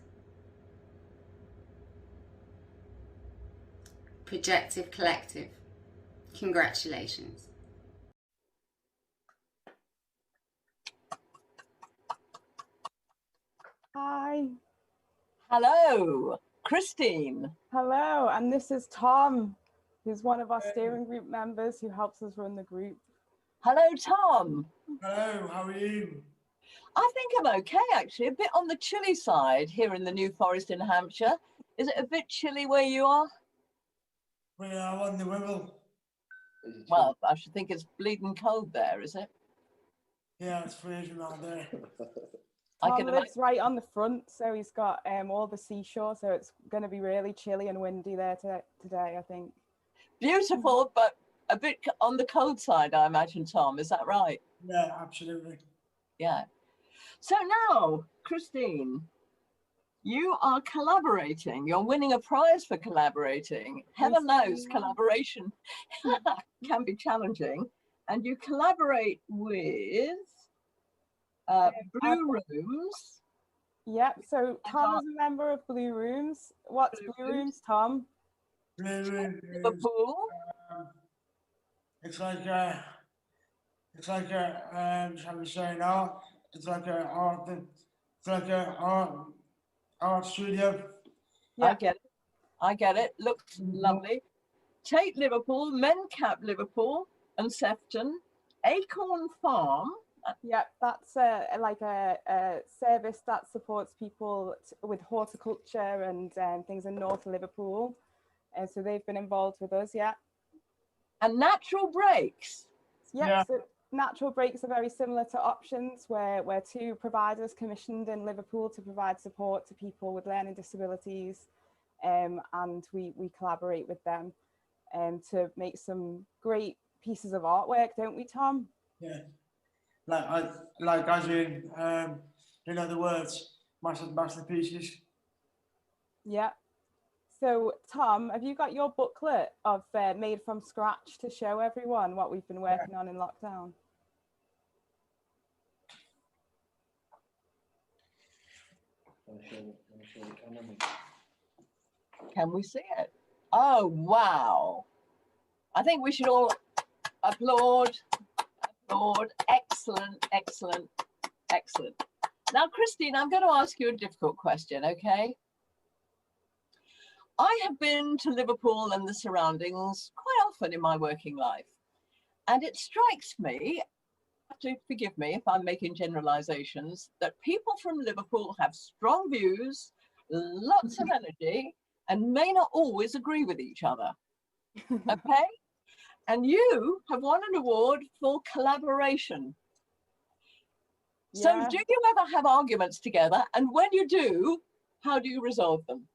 Projective Collective. Congratulations. Hi. Hello, Christine. Hello, and this is Tom, who's one of our steering group members who helps us run the group. Hello, Tom. Hello, how are you? I think I'm okay, actually. A bit on the chilly side here in the New Forest in Hampshire. Is it a bit chilly where you are? We are on the Wirral. Well, I should think it's bleeding cold there, is it? Yeah, it's freezing out there. Tom lives right on the front, so he's got all the seashore, so it's going to be really chilly and windy there today, I think. Beautiful, but a bit on the cold side, I imagine, Tom. Is that right? Yeah, absolutely. Yeah. So now, Christine, you are collaborating. You're winning a prize for collaborating. Heaven knows collaboration can be challenging. And you collaborate with Blue Rooms. Yep, so Tom is a member of Blue Rooms. What's Blue Rooms, Tom? Blue Rooms. Liverpool. It's like shall we say now? It's like art studio. Yeah. I get it. Looks lovely. Tate Liverpool, Mencap Liverpool, and Sefton, Acorn Farm. Yeah, that's like a service that supports people with horticulture and things in North Liverpool. And so they've been involved with us, yeah. And Natural Breaks. Yeah, so Natural Breaks are very similar to Options, where we're two providers commissioned in Liverpool to provide support to people with learning disabilities, and we collaborate with them to make some great pieces of artwork, don't we, Tom? Yeah, like as in you know the words masterpieces. Yeah. So, Tom, have you got your booklet of Made from Scratch to show everyone what we've been working on in lockdown? Can we see it? Oh, wow. I think we should all applaud. Excellent, excellent, excellent. Now, Christine, I'm going to ask you a difficult question, okay? I have been to Liverpool and the surroundings quite often in my working life. And it strikes me, to forgive me if I'm making generalizations, that people from Liverpool have strong views, lots of energy, and may not always agree with each other. Okay? And you have won an award for collaboration. Yeah. So do you ever have arguments together? And when you do, how do you resolve them?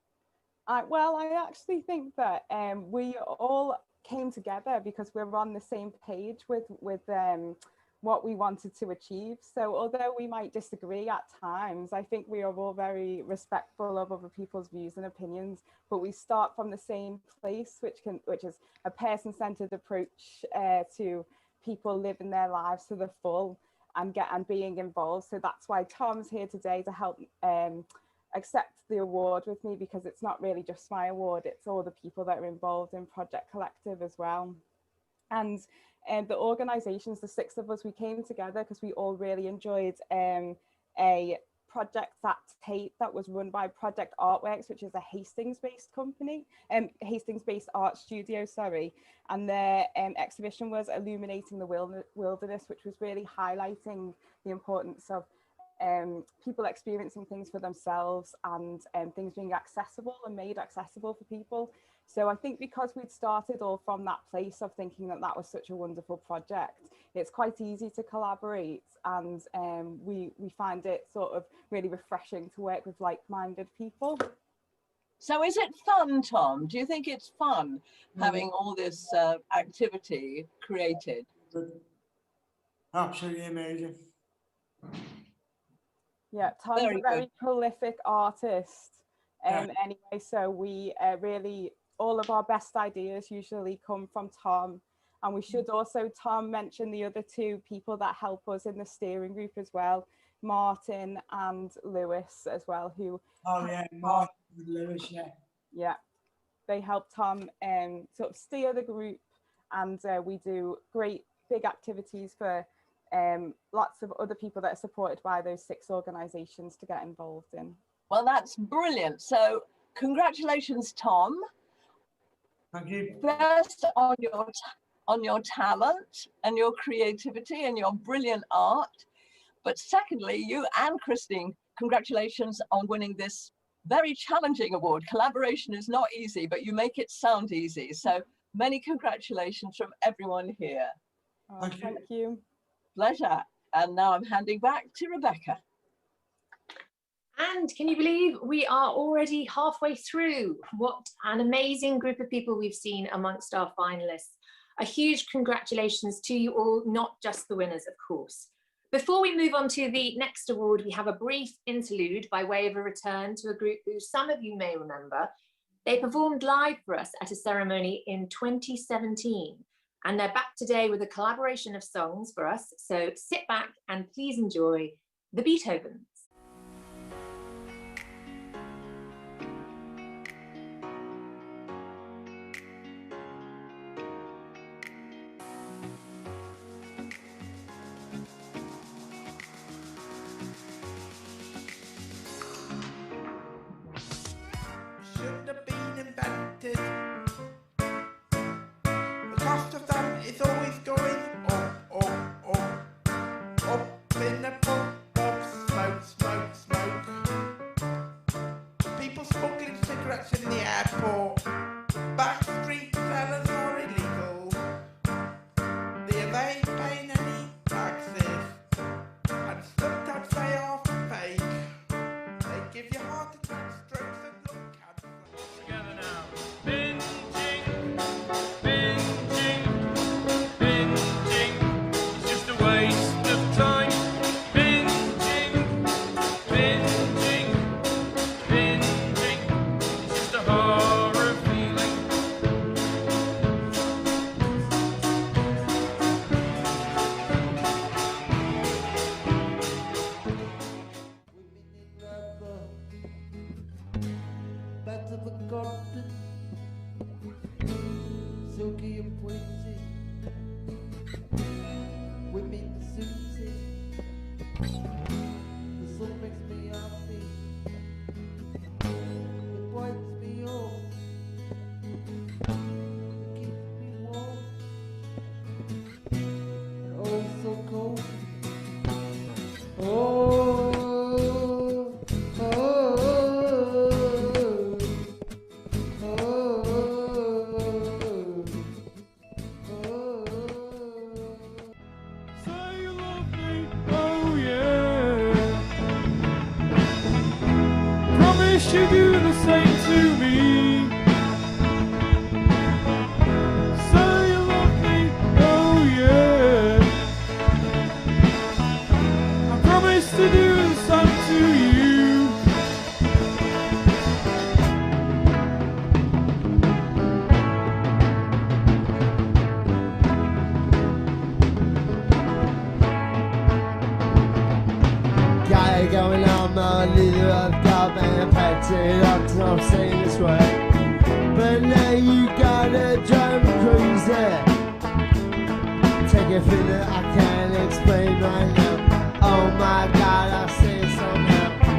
Well, I actually think that we all came together because we're on the same page with what we wanted to achieve. So although we might disagree at times, I think we are all very respectful of other people's views and opinions, but we start from the same place, which is a person-centered approach to people living their lives to the full and being involved. So that's why Tom's here today to help accept the award with me, because it's not really just my award, it's all the people that are involved in Project Collective as well. And the organisations, the 6 of us, we came together because we all really enjoyed a project at Tate that was run by Project Artworks, which is a Hastings-based company, Hastings-based art studio, sorry. And their exhibition was Illuminating the Wilderness, which was really highlighting the importance of people experiencing things for themselves and things being accessible and made accessible for people. So I think because we'd started all from that place of thinking that that was such a wonderful project, it's quite easy to collaborate, and we find it sort of really refreshing to work with like-minded people. So is it fun, Tom? Do you think it's fun having all this activity created? Absolutely amazing. Yeah, Tom's a very prolific artist anyway, so we really, all of our best ideas usually come from Tom. And we should also, Tom, mention the other two people that help us in the steering group as well, Martin and Lewis as well, who... Oh yeah, Martin and Lewis, yeah. Yeah, they help Tom sort of steer the group, and we do great big activities for lots of other people that are supported by those 6 organisations to get involved in. Well, that's brilliant. So congratulations, Tom. Thank you. First on your talent and your creativity and your brilliant art. But secondly, you and Christine, congratulations on winning this very challenging award. Collaboration is not easy, but you make it sound easy. So many congratulations from everyone here. Oh, thank you. Pleasure. And now I'm handing back to Rebecca. And can you believe we are already halfway through? What an amazing group of people we've seen amongst our finalists. A huge congratulations to you all, not just the winners, of course. Before we move on to the next award, we have a brief interlude by way of a return to a group who some of you may remember. They performed live for us at a ceremony in 2017, and they're back today with a collaboration of songs for us. So sit back and please enjoy the Beethovens. Should have been invented. The cost of them is always going up in a puff of smoke, smoke, smoke. People smuggling cigarettes in the airport. Backstreet sellers are illegal. They evade paying any taxes, and sometimes they are fake. They give you heart attacks, strokes and lung cancer. Together now. Binging, binging, binging. It's just a waste of time. Binging, binging, binging. It's just a horror feeling. Better forgotten, silky and pointy. We meet Susie. The sun makes me happy. It brightens me up. It keeps me warm. And oh, so cold. Oh, Say you love me, oh yeah. Promise you do the same to me. Say you love me, oh yeah. I promise to do the same to you. Got it going on, my leader of God, and I packed it up till I'm saying this way. But now you gotta drive me crazy. Take a feeling I can't explain right now. Oh my God, I say it somehow.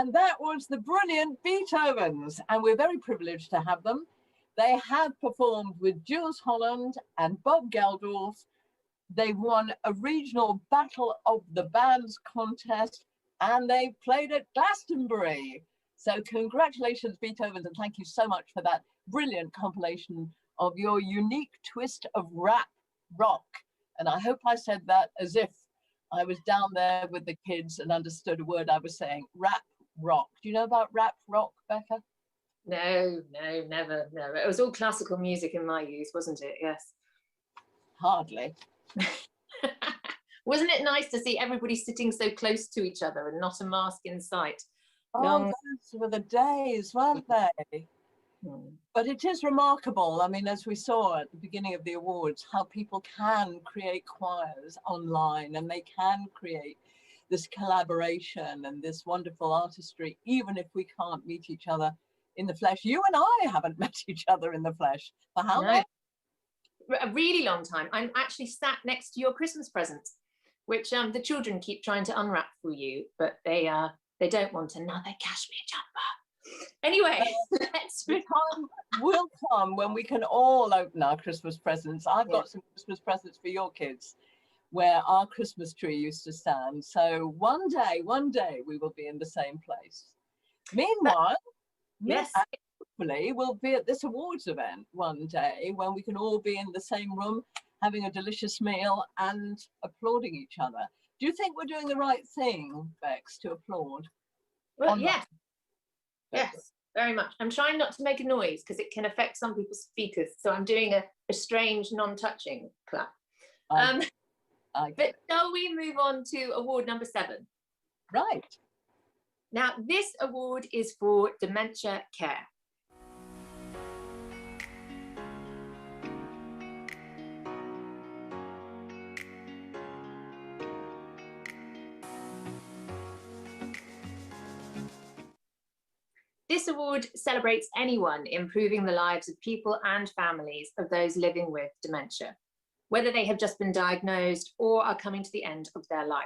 And that was the brilliant Beethovens, and we're very privileged to have them. They have performed with Jules Holland and Bob Geldorf. They won a regional Battle of the Bands contest, and they played at Glastonbury. So congratulations, Beethovens, and thank you so much for that brilliant compilation of your unique twist of rap rock. And I hope I said that as if I was down there with the kids and understood a word I was saying. Rap rock. Do you know about rap rock, Becca? No, never. It was all classical music in my youth, wasn't it? Yes. Hardly. Wasn't it nice to see everybody sitting so close to each other and not a mask in sight? Oh, those were the days, weren't they? But it is remarkable, I mean, as we saw at the beginning of the awards, how people can create choirs online and they can create this collaboration and this wonderful artistry, even if we can't meet each other in the flesh. You and I haven't met each other in the flesh for how long? A really long time. I'm actually sat next to your Christmas present, which the children keep trying to unwrap for you, but they don't want another cashmere jumper. Anyway, the time will come when we can all open our Christmas presents. I've got some Christmas presents for your kids where our Christmas tree used to stand. So one day we will be in the same place. Meanwhile, yes, hopefully we'll be at this awards event one day when we can all be in the same room having a delicious meal and applauding each other. Do you think we're doing the right thing, Bex, to applaud? Well, yes, very much. I'm trying not to make a noise because it can affect some people's speakers. So I'm doing a strange non-touching clap. But shall we move on to award number 7? Right. Now, this award is for dementia care. This award celebrates anyone improving the lives of people and families of those living with dementia, whether they have just been diagnosed or are coming to the end of their life.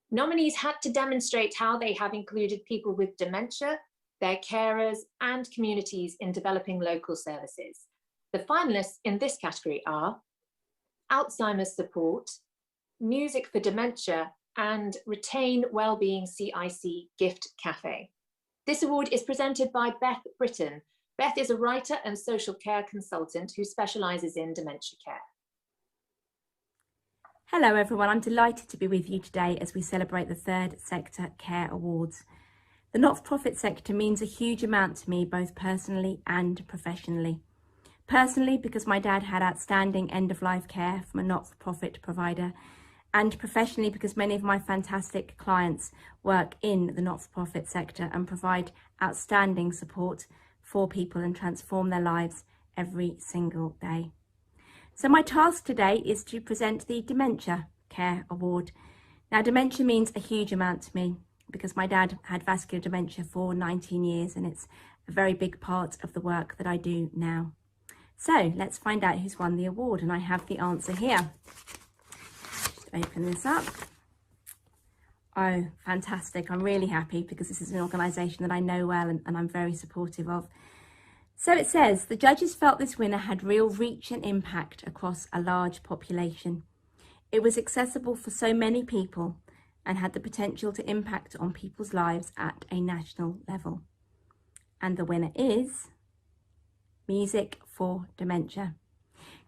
Nominees had to demonstrate how they have included people with dementia, their carers, and communities in developing local services. The finalists in this category are Alzheimer's support, music for dementia, and Retain Wellbeing CIC Gift Cafe. This award is presented by Beth Britton. Beth is a writer and social care consultant who specialises in dementia care. Hello everyone, I'm delighted to be with you today as we celebrate the Third Sector Care Awards. The not-for-profit sector means a huge amount to me, both personally and professionally. Personally, because my dad had outstanding end-of-life care from a not-for-profit provider, and professionally because many of my fantastic clients work in the not-for-profit sector and provide outstanding support for people and transform their lives every single day. So my task today is to present the Dementia Care Award. Now, dementia means a huge amount to me because my dad had vascular dementia for 19 years and it's a very big part of the work that I do now. So let's find out who's won the award, and I have the answer here. Open this up. Oh, fantastic. I'm really happy because this is an organisation that I know well and I'm very supportive of. So it says, the judges felt this winner had real reach and impact across a large population. It was accessible for so many people and had the potential to impact on people's lives at a national level. And the winner is Music for Dementia.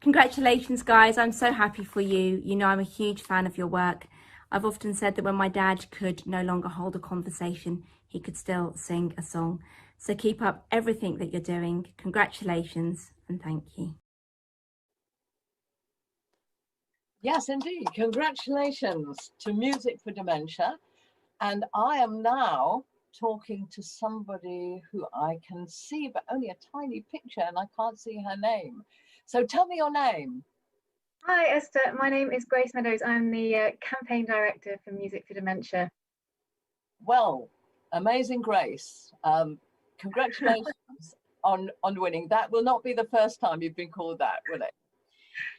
Congratulations, guys. I'm so happy for you. You know, I'm a huge fan of your work. I've often said that when my dad could no longer hold a conversation, he could still sing a song. So keep up everything that you're doing. Congratulations and thank you. Yes, indeed. Congratulations to Music for Dementia. And I am now talking to somebody who I can see, but only a tiny picture, and I can't see her name. So tell me your name. Hi Esther, my name is Grace Meadows. I'm the campaign director for Music for Dementia. Well, amazing Grace. Congratulations on winning. That will not be the first time you've been called that, will it?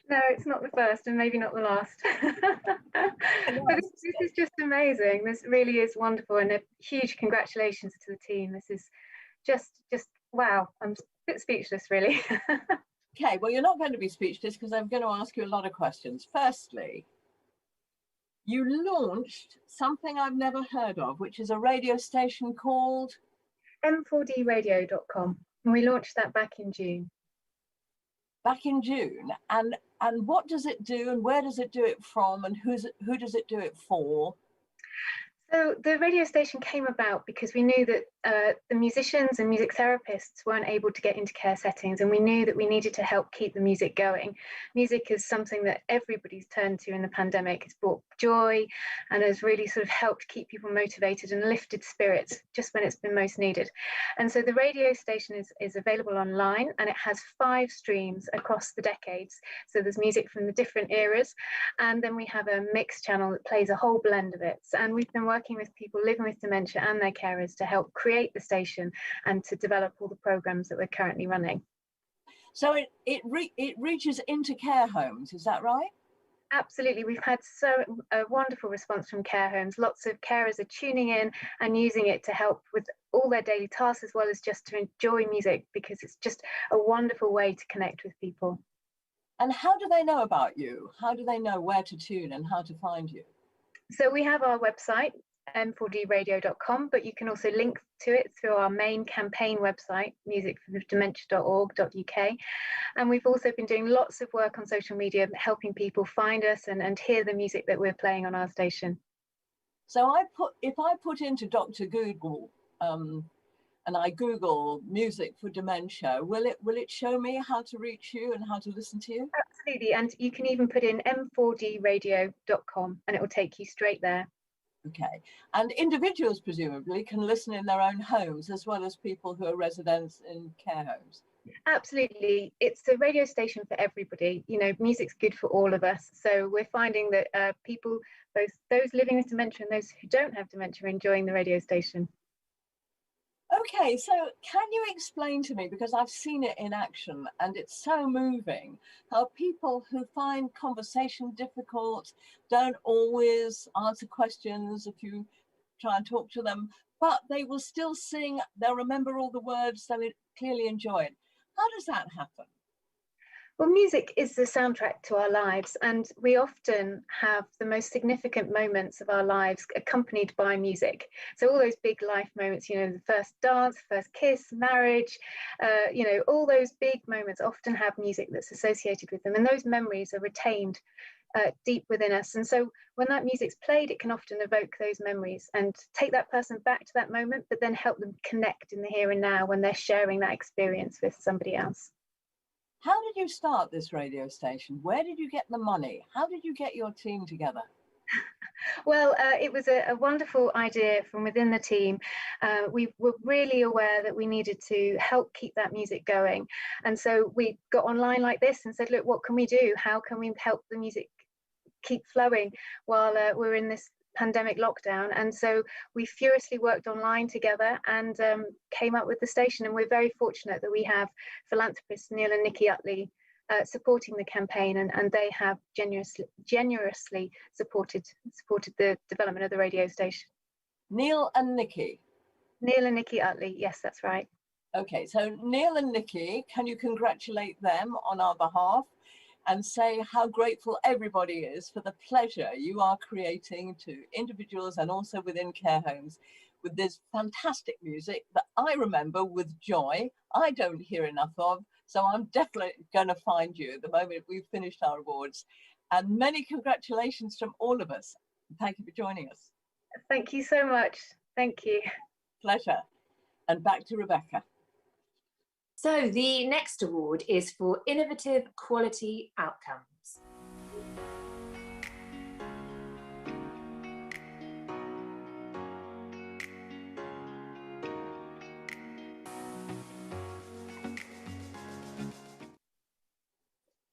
No, it's not the first and maybe not the last. But this is just amazing. This really is wonderful, and a huge congratulations to the team. This is just wow. I'm a bit speechless, really. Okay, well, you're not going to be speechless because I'm going to ask you a lot of questions. Firstly, you launched something I've never heard of, which is a radio station called m4dradio.com, and we launched that back in June. Back in June, and what does it do, and where does it do it from, and who does it do it for? So the radio station came about because we knew that the musicians and music therapists weren't able to get into care settings, and we knew that we needed to help keep the music going. Music is something that everybody's turned to in the pandemic. It's brought joy and has really sort of helped keep people motivated and lifted spirits just when it's been most needed. And so the radio station is available online, and it has 5 streams across the decades. So there's music from the different eras, and then we have a mixed channel that plays a whole blend of it. And we've been working with people living with dementia and their carers to help create the station and to develop all the programs that we're currently running. So it reaches into care homes, is that right? Absolutely. We've had a wonderful response from care homes. Lots of carers are tuning in and using it to help with all their daily tasks, as well as just to enjoy music, because it's just a wonderful way to connect with people. And how do they know about you? How do they know where to tune and how to find you? So we have our website, m4dradio.com, but you can also link to it through our main campaign website, musicfordementia.org.uk. And we've also been doing lots of work on social media, helping people find us and hear the music that we're playing on our station. So if I put into Dr. Google and I Google music for dementia, will it show me how to reach you and how to listen to you? Absolutely, and you can even put in m4dradio.com and it will take you straight there. Okay, and individuals presumably can listen in their own homes as well as people who are residents in care homes. Absolutely, it's a radio station for everybody. You know, music's good for all of us. So we're finding that people, both those living with dementia and those who don't have dementia, are enjoying the radio station. Okay, so can you explain to me, because I've seen it in action and it's so moving, how people who find conversation difficult don't always answer questions if you try and talk to them, but they will still sing, they'll remember all the words, they'll clearly enjoy it. How does that happen? Well, music is the soundtrack to our lives, and we often have the most significant moments of our lives accompanied by music. So all those big life moments, you know, the first dance, first kiss, marriage, you know, all those big moments often have music that's associated with them, and those memories are retained deep within us. And so when that music's played, it can often evoke those memories and take that person back to that moment, but then help them connect in the here and now when they're sharing that experience with somebody else. How did you start this radio station? Where did you get the money? How did you get your team together? Well, it was a wonderful idea from within the team. We were really aware that we needed to help keep that music going. And so we got online like this and said, look, what can we do? How can we help the music keep flowing while we're in this pandemic lockdown? And so we furiously worked online together and came up with the station. And we're very fortunate that we have philanthropists Neil and Nikki Utley supporting the campaign, and they have generously supported the development of the radio station. Neil and Nikki? Neil and Nikki Utley, yes, that's right. Okay, so Neil and Nikki, can you congratulate them on our behalf and say how grateful everybody is for the pleasure you are creating to individuals and also within care homes with this fantastic music that I remember with joy. I don't hear enough of, so I'm definitely going to find you the moment we've finished our awards. And many congratulations from all of us. Thank you for joining us. Thank you so much. Thank you. Pleasure. And back to Rebecca. So the next award is for Innovative Quality Outcomes.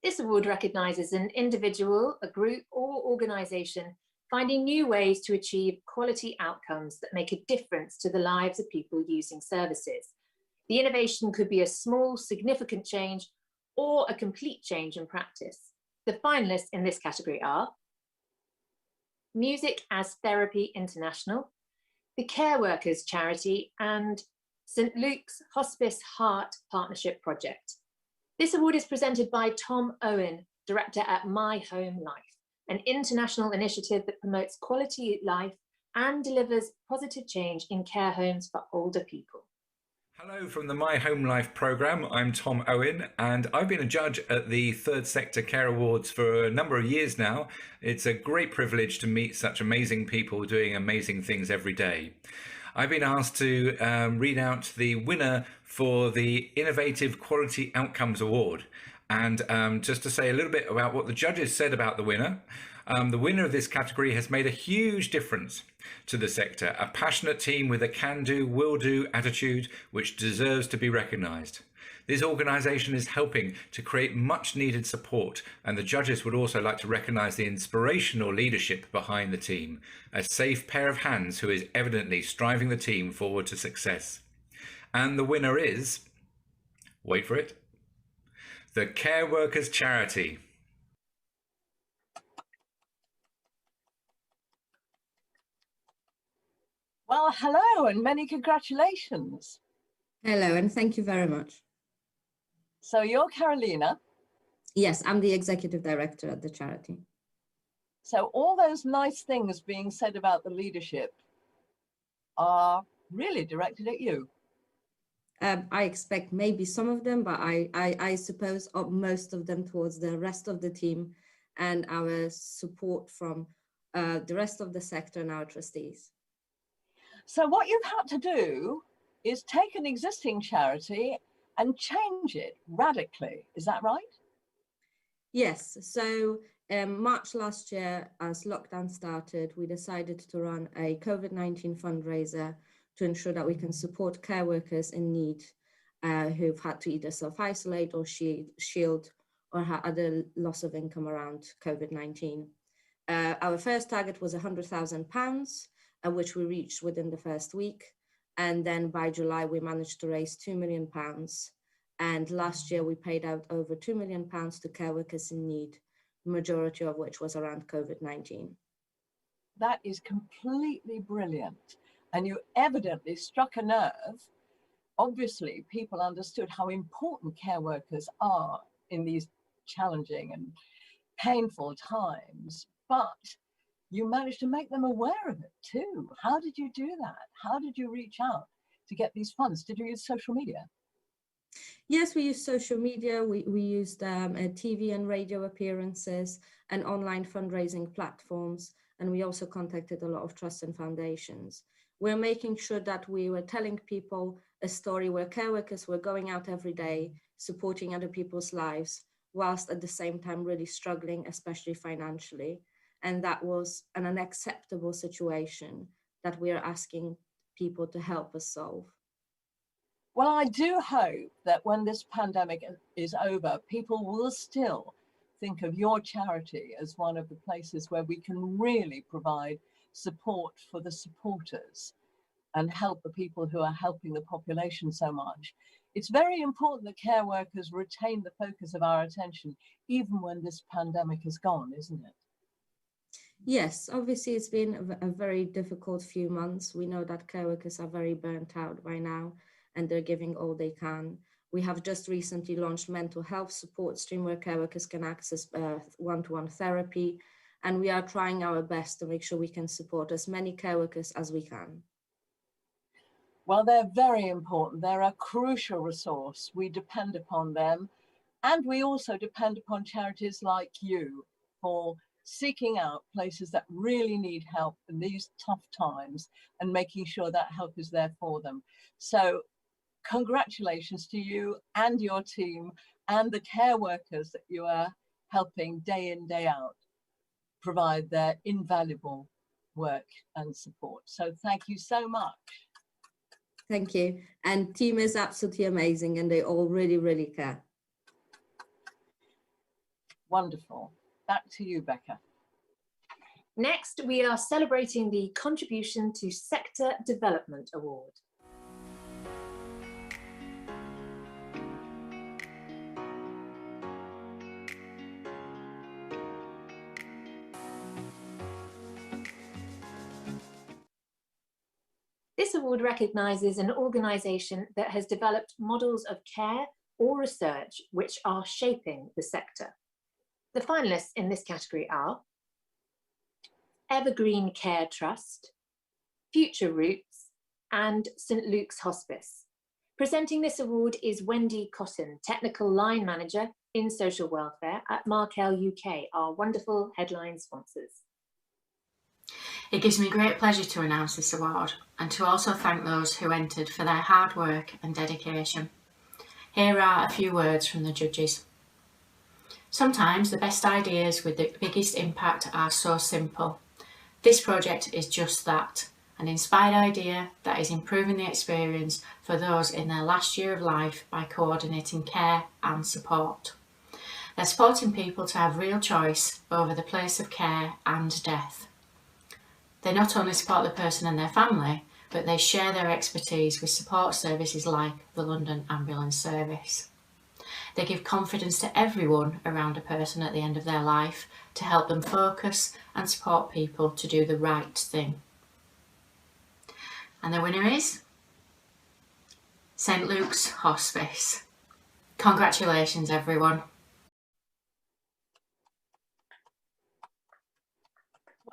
This award recognises an individual, a group or organisation finding new ways to achieve quality outcomes that make a difference to the lives of people using services. The innovation could be a small, significant change or a complete change in practice. The finalists in this category are Music as Therapy International, the Care Workers Charity, and St Luke's Hospice Heart Partnership Project. This award is presented by Tom Owen, Director at My Home Life, an international initiative that promotes quality life and delivers positive change in care homes for older people. Hello from the My Home Life programme. I'm Tom Owen and I've been a judge at the Third Sector Care Awards for a number of years now. It's a great privilege to meet such amazing people doing amazing things every day. I've been asked to read out the winner for the Innovative Quality Outcomes Award. And just to say a little bit about what the judges said about the winner of this category has made a huge difference to the sector, a passionate team with a can-do, will-do attitude which deserves to be recognised. This organisation is helping to create much needed support, and the judges would also like to recognise the inspirational leadership behind the team, a safe pair of hands who is evidently striving the team forward to success. And the winner is, wait for it, the Care Workers Charity. Well, hello and many congratulations. Hello, and thank you very much. So you're Carolina? Yes, I'm the executive director at the charity. So all those nice things being said about the leadership are really directed at you. I expect maybe some of them, but I suppose most of them towards the rest of the team and our support from the rest of the sector and our trustees. So what you've had to do is take an existing charity and change it radically. Is that right? Yes. So March last year, as lockdown started, we decided to run a COVID-19 fundraiser to ensure that we can support care workers in need who've had to either self-isolate or shield or had other loss of income around COVID-19. Our first target was £100,000, which we reached within the first week. And then by July, we managed to raise £2 million. And last year, we paid out over £2 million to care workers in need, the majority of which was around COVID-19. That is completely brilliant. And you evidently struck a nerve. Obviously, people understood how important care workers are in these challenging and painful times, but you managed to make them aware of it too. How did you do that? How did you reach out to get these funds? Did you use social media? Yes, we used social media. We used TV and radio appearances and online fundraising platforms. And we also contacted a lot of trusts and foundations. We're making sure that we were telling people a story where care workers were going out every day, supporting other people's lives, whilst at the same time really struggling, especially financially. And that was an unacceptable situation that we are asking people to help us solve. Well, I do hope that when this pandemic is over, people will still think of your charity as one of the places where we can really provide support for the supporters and help the people who are helping the population so much. It's very important that care workers retain the focus of our attention, even when this pandemic is gone, isn't it? Yes, obviously it's been a very difficult few months. We know that care workers are very burnt out by now and they're giving all they can. We have just recently launched mental health support stream where care workers can access one-to-one therapy, and we are trying our best to make sure we can support as many care workers as we can. Well, they're very important. They're a crucial resource. We depend upon them, and we also depend upon charities like you for seeking out places that really need help in these tough times and making sure that help is there for them. So congratulations to you and your team and the care workers that you are helping day in, day out provide their invaluable work and support. So thank you so much. Thank you. And team is absolutely amazing and they all really, really care. Wonderful. Back to you, Becca. Next, we are celebrating the Contribution to Sector Development Award. award recognises an organisation that has developed models of care or research which are shaping the sector. The finalists in this category are Evergreen Care Trust, Future Roots, and St Luke's Hospice. Presenting this award is Wendy Cotton, Technical Line Manager in Social Welfare at Markel UK, our wonderful headline sponsors. It gives me great pleasure to announce this award and to also thank those who entered for their hard work and dedication. Here are a few words from the judges. Sometimes the best ideas with the biggest impact are so simple. This project is just that, an inspired idea that is improving the experience for those in their last year of life by coordinating care and support. They're supporting people to have real choice over the place of care and death. They not only support the person and their family, but they share their expertise with support services like the London Ambulance Service. They give confidence to everyone around a person at the end of their life to help them focus and support people to do the right thing. And the winner is St Luke's Hospice. Congratulations, everyone.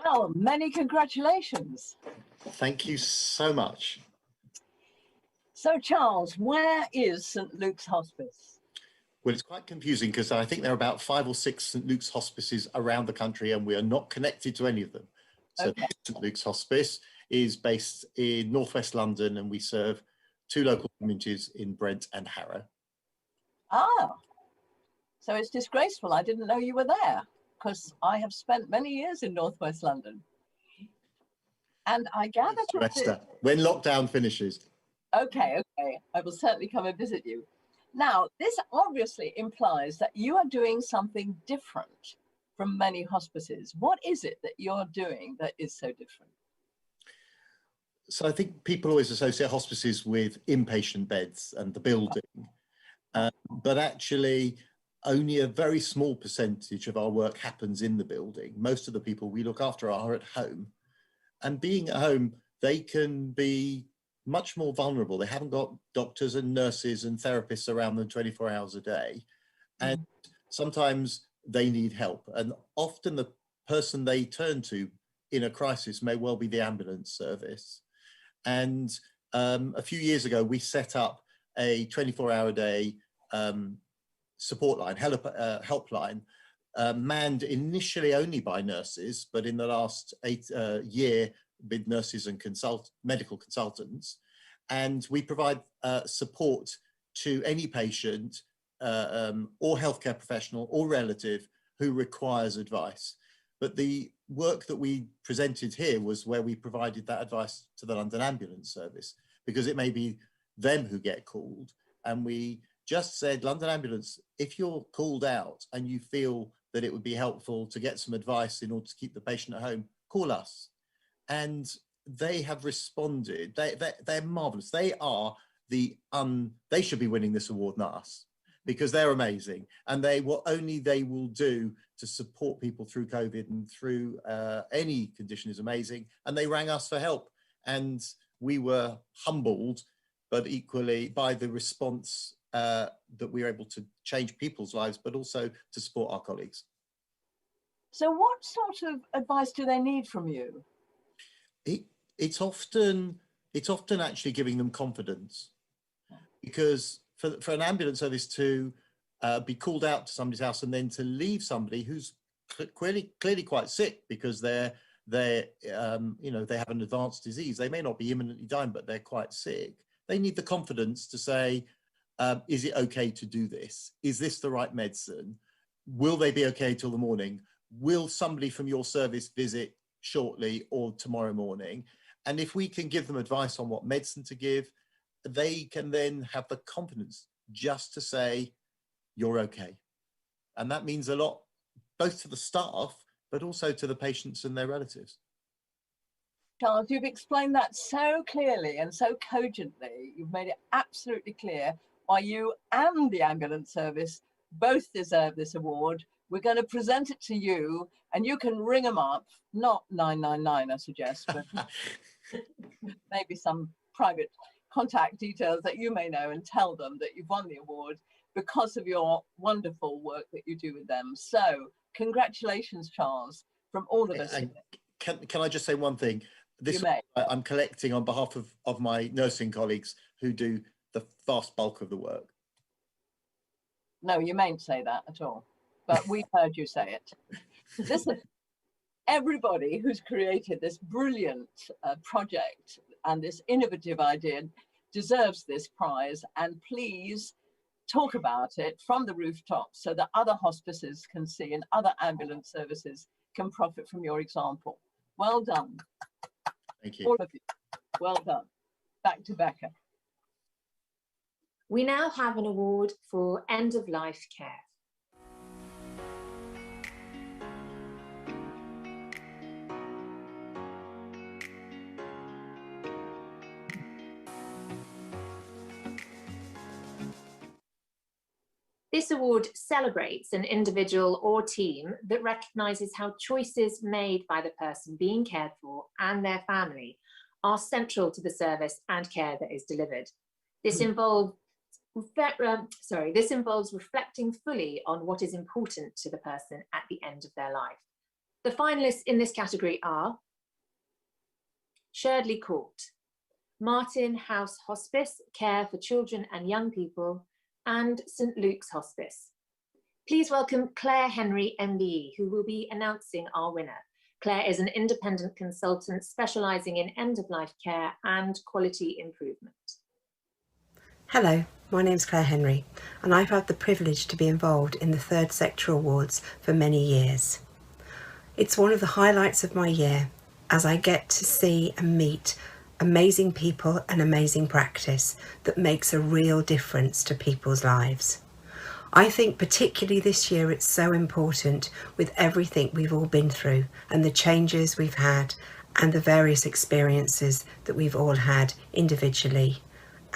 Well, many congratulations. Thank you so much. So, Charles, where is St Luke's Hospice? Well, it's quite confusing because I think there are about 5 or 6 St Luke's hospices around the country and we are not connected to any of them. So Okay. St Luke's Hospice is based in northwest London and we serve 2 local communities in Brent and Harrow. Ah, so it's disgraceful. I didn't know you were there because I have spent many years in northwest London. And I gather from Esther, when lockdown finishes. Okay, I will certainly come and visit you. Now, this obviously implies that you are doing something different from many hospices. What is it that you're doing that is so different? So I think people always associate hospices with inpatient beds and the building, but actually only a very small percentage of our work happens in the building. Most of the people we look after are at home. And being at home, they can be much more vulnerable. They haven't got doctors and nurses and therapists around them 24 hours a day. And sometimes they need help. And often the person they turn to in a crisis may well be the ambulance service. And a few years ago, we set up a 24-hour-a-day support line, helpline, manned initially only by nurses, but in the last year with nurses and medical consultants. And we provide support to any patient or healthcare professional or relative who requires advice. But the work that we presented here was where we provided that advice to the London Ambulance Service, because it may be them who get called. And we just said, London Ambulance, if you're called out and you feel that it would be helpful to get some advice in order to keep the patient at home, call us. And they have responded. They're marvelous. They are they should be winning this award, not us, because they're amazing. And what only they will do to support people through COVID and through any condition is amazing. And they rang us for help. And we were humbled, but equally by the response that we were able to change people's lives, but also to support our colleagues. So what sort of advice do they need from you? It's often actually giving them confidence, because for an ambulance service to be called out to somebody's house and then to leave somebody who's clearly quite sick because they have an advanced disease. They may not be imminently dying, but they're quite sick. They need the confidence to say, is it okay to do this? Is this the right medicine? Will they be okay till the morning? Will somebody from your service visit shortly or tomorrow morning? And if we can give them advice on what medicine to give, they can then have the confidence just to say, you're okay. And that means a lot, both to the staff, but also to the patients and their relatives. Charles, you've explained that so clearly and so cogently. You've made it absolutely clear why you and the ambulance service both deserve this award. We're going to present it to you and you can ring them up, not 999, I suggest, but maybe some private contact details that you may know and tell them that you've won the award because of your wonderful work that you do with them. So congratulations, Charles, from all of us. And can I just say one thing? You may. I'm collecting on behalf of my nursing colleagues who do the vast bulk of the work. No, you mayn't say that at all, but we've heard you say it. Listen, everybody who's created this brilliant project and this innovative idea deserves this prize, and please talk about it from the rooftops so that other hospices can see and other ambulance services can profit from your example. Well done. Thank you. All of you. Well done. Back to Becca. We now have an award for end-of-life care. This award celebrates an individual or team that recognises how choices made by the person being cared for and their family are central to the service and care that is delivered. This involves reflecting fully on what is important to the person at the end of their life. The finalists in this category are Sherdley Court, Martin House Hospice, Care for Children and Young People, and St Luke's Hospice. Please welcome Claire Henry Mbe, who will be announcing our winner. Claire is an independent consultant specialising in end-of-life care and quality improvement. Hello, my name's Claire Henry, and I've had the privilege to be involved in the Third Sector Awards for many years. It's one of the highlights of my year as I get to see and meet amazing people and amazing practice that makes a real difference to people's lives. I think particularly this year it's so important with everything we've all been through and the changes we've had and the various experiences that we've all had individually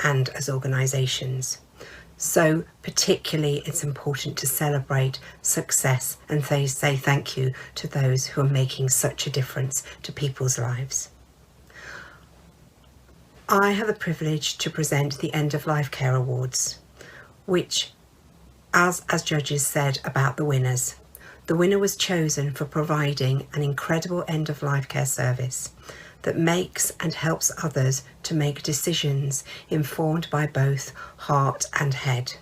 and as organisations. So particularly it's important to celebrate success and say thank you to those who are making such a difference to people's lives. I have the privilege to present the End of Life Care Awards, which, as judges said about the winners, the winner was chosen for providing an incredible end of life care service that makes and helps others to make decisions informed by both heart and head.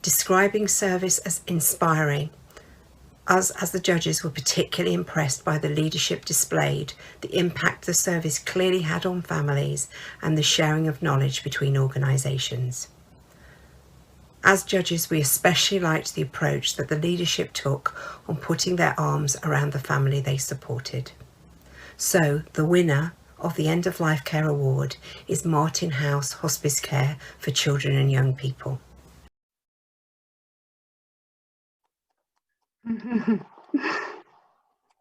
Describing service as inspiring, us as the judges were particularly impressed by the leadership displayed, the impact the service clearly had on families, and the sharing of knowledge between organisations. As judges, we especially liked the approach that the leadership took on putting their arms around the family they supported. So the winner of the End of Life Care Award is Martin House Hospice Care for Children and Young People.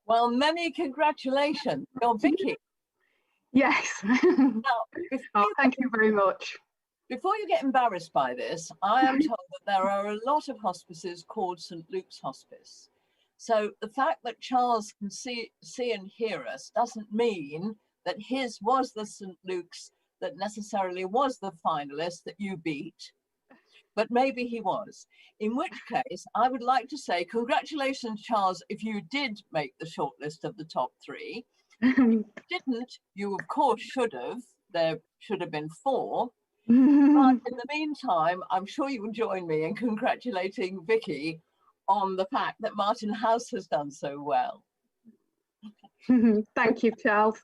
Well, many congratulations. You're Vicky. Yes. Thank you very much. Before you get embarrassed by this, I am told that there are a lot of hospices called St Luke's Hospice. So the fact that Charles can see and hear us doesn't mean that his was the St Luke's that necessarily was the finalist that you beat. But maybe he was. In which case, I would like to say congratulations, Charles, if you did make the shortlist of the top 3. If you didn't, you of course should have. There should have been 4. But in the meantime, I'm sure you will join me in congratulating Vicky on the fact that Martin House has done so well. Thank you, Charles.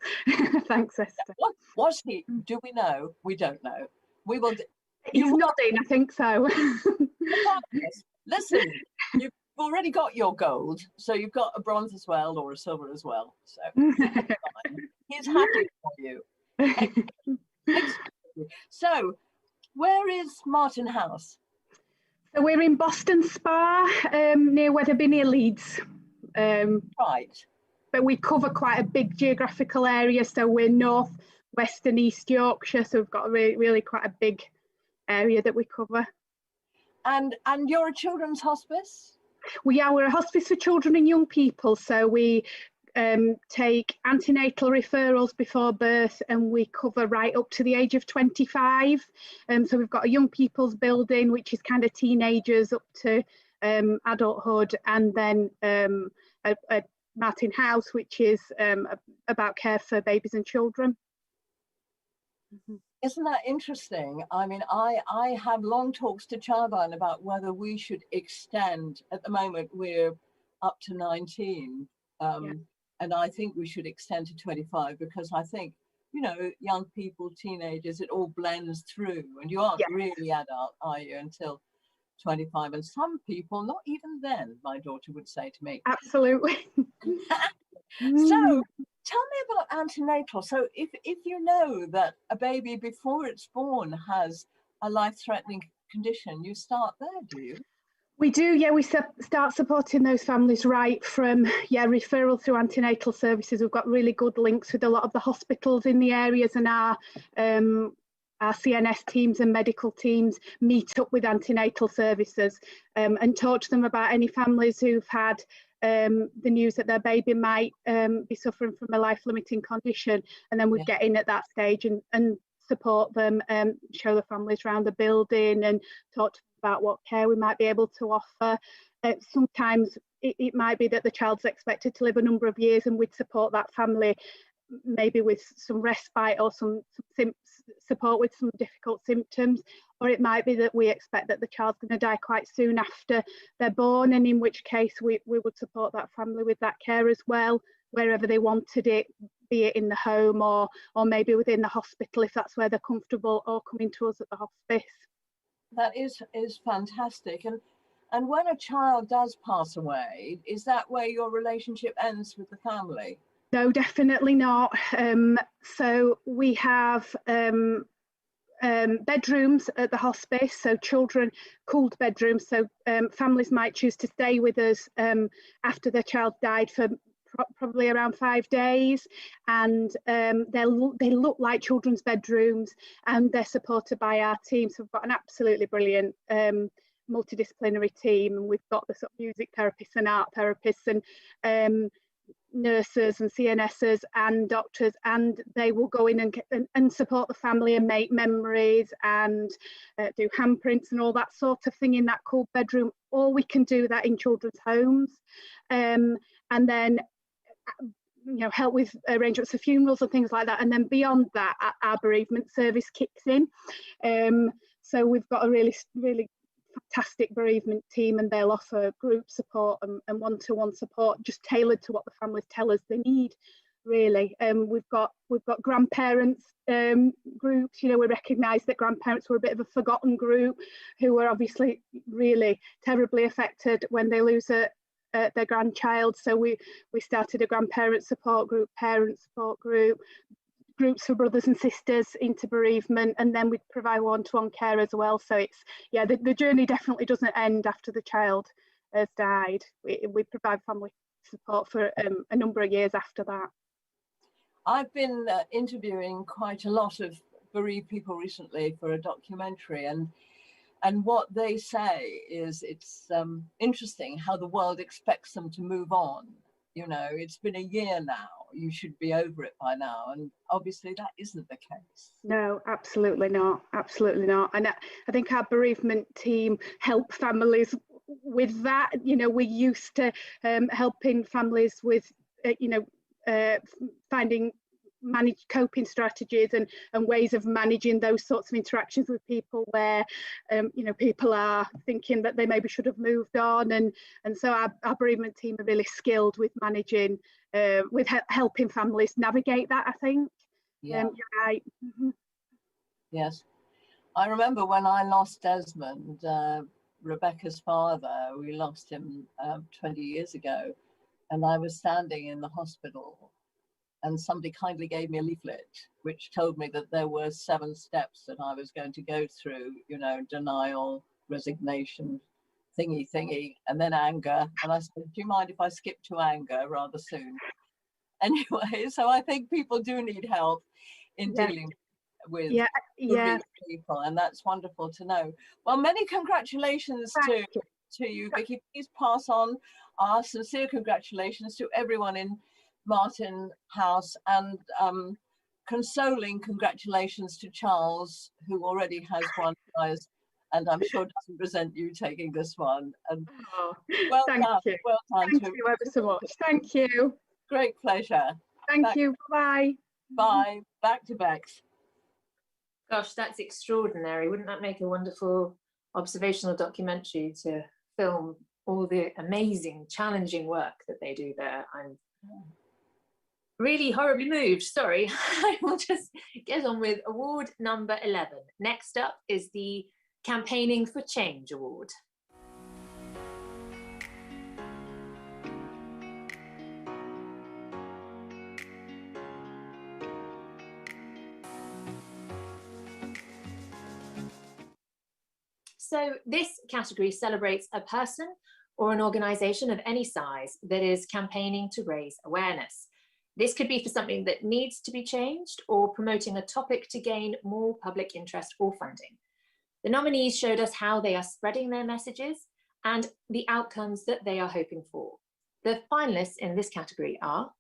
Thanks, Esther. Was he? Do we know? We don't know. We will. He's nodding, I think so. Listen, you've already got your gold, so you've got a bronze as well, or a silver as well. So he's happy for you. So, where is Martin House? So we're in Boston Spa, near Wetherby, near Leeds. Right. But we cover quite a big geographical area. So we're north, west and east Yorkshire. So we've got really quite a big area that we cover. And you're a children's hospice? We're a hospice for children and young people. So we take antenatal referrals before birth, and we cover right up to the age of 25. So we've got a young people's building, which is kind of teenagers up to adulthood, and then a Martin House, which is about care for babies and children. Isn't that interesting? I mean, I have long talks to Charbine about whether we should extend. At the moment, we're up to 19. And I think we should extend to 25, because I think, you know, young people, teenagers, it all blends through, and you aren't really adult, are you, until 25? And some people, not even then, my daughter would say to me. Absolutely. So tell me about antenatal. So if you know that a baby before it's born has a life-threatening condition, you start there, do you? We do, yeah. We start supporting those families right from, referral through antenatal services. We've got really good links with a lot of the hospitals in the areas, and our CNS teams and medical teams meet up with antenatal services and talk to them about any families who've had the news that their baby might be suffering from a life-limiting condition, and then we get in at that stage and support them, show the families around the building and talk to them about what care we might be able to offer. Sometimes it might be that the child's expected to live a number of years, and we'd support that family maybe with some respite or some support with some difficult symptoms, or it might be that we expect that the child's going to die quite soon after they're born, and in which case we would support that family with that care as well, wherever they wanted it, be it in the home or maybe within the hospital if that's where they're comfortable, or coming to us at the hospice. That is fantastic. And when a child does pass away, is that where your relationship ends with the family? No, definitely not. So we have bedrooms at the hospice, so children cooled bedrooms, so families might choose to stay with us after their child died for probably around 5 days, and they look like children's bedrooms, and they're supported by our team. So we've got an absolutely brilliant multidisciplinary team, and we've got the sort of music therapists and art therapists and nurses and CNSs and doctors, and they will go in and support the family and make memories and do handprints and all that sort of thing in that cool bedroom. Or we can do that in children's homes, and then help with arrangements for funerals and things like that. And then beyond that, our bereavement service kicks in. So we've got a really fantastic bereavement team, and they'll offer group support and one-to-one support just tailored to what the families tell us they need, really. We've got grandparents groups. We recognise that grandparents were a bit of a forgotten group who were obviously really terribly affected when they lose their grandchild. So we started a grandparent support group, parent support group, groups for brothers and sisters into bereavement, and then we provide one-to-one care as well. So it's the journey definitely doesn't end after the child has died. We provide family support for a number of years after that. I've been interviewing quite a lot of bereaved people recently for a documentary, and what they say is it's interesting how the world expects them to move on. It's been a year now, you should be over it by now, and obviously that isn't the case. No, absolutely not, and I think our bereavement team help families with that. We're used to helping families with finding manage coping strategies and ways of managing those sorts of interactions with people where people are thinking that they maybe should have moved on, and so our bereavement team are really skilled with managing with helping families navigate that, I think. You're right. Yes, I remember when I lost Desmond, Rebecca's father. We lost him 20 years ago, and I was standing in the hospital, and somebody kindly gave me a leaflet which told me that there were 7 steps that I was going to go through, denial, resignation, thingy, and then anger. And I said, do you mind if I skip to anger rather soon? Anyway, so I think people do need help in dealing with people, and that's wonderful to know. Well, many congratulations to you, Vicky. Please pass on our sincere congratulations to everyone in Martin House, and consoling congratulations to Charles, who already has one prize, and I'm sure doesn't resent you taking this one. And well Thank done, you. well done. Thank you ever so much. Thank you. Great pleasure. Thank you. Bye. Bye. Back to Bex. Gosh, that's extraordinary. Wouldn't that make a wonderful observational documentary to film all the amazing, challenging work that they do there? I'm really horribly moved. Sorry. I will just get on with award number 11. Next up is the Campaigning for Change Award. So this category celebrates a person or an organisation of any size that is campaigning to raise awareness. This could be for something that needs to be changed or promoting a topic to gain more public interest or funding. The nominees showed us how they are spreading their messages and the outcomes that they are hoping for. The finalists in this category are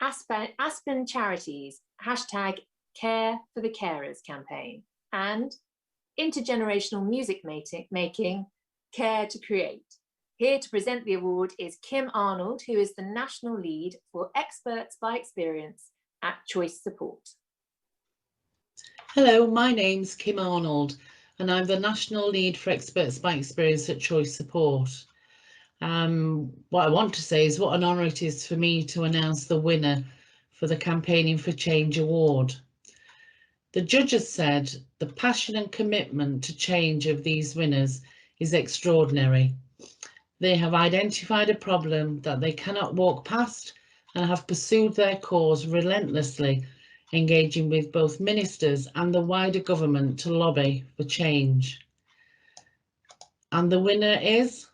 Aspen Charities, #Care for the Carers campaign, and Intergenerational Music Making, Care to Create. Here to present the award is Kim Arnold, who is the National Lead for Experts by Experience at Choice Support. Hello, my name's Kim Arnold and I'm the National Lead for Experts by Experience at Choice Support. What I want to say is what an honour it is for me to announce the winner for the Campaigning for Change Award. The judges said the passion and commitment to change of these winners is extraordinary. They have identified a problem that they cannot walk past and have pursued their cause relentlessly, engaging with both ministers and the wider government to lobby for change. And the winner is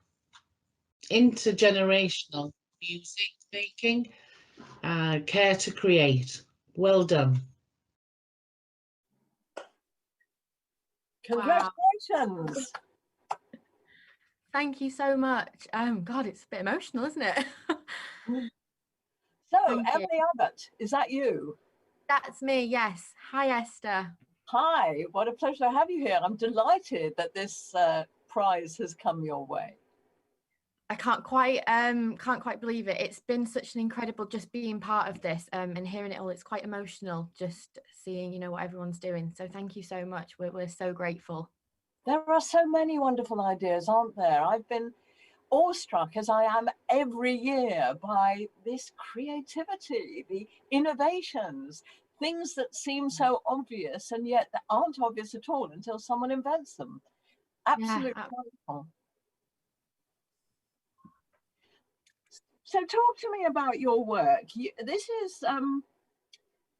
Intergenerational Music Making, Care to Create. Well done. Congratulations. Wow. Thank you so much. God, it's a bit emotional, isn't it? So, Emily Abbott, is that you? That's me, yes. Hi, Esther. Hi, what a pleasure to have you here. I'm delighted that this prize has come your way. I can't quite believe it. It's been such an incredible just being part of this and hearing it all. It's quite emotional just seeing, you know, what everyone's doing. So thank you so much. We're so grateful. There are so many wonderful ideas, aren't there? I've been awestruck, as I am every year, by this creativity, the innovations, things that seem so obvious and yet that aren't obvious at all until someone invents them. Absolutely wonderful. So talk to me about your work. This is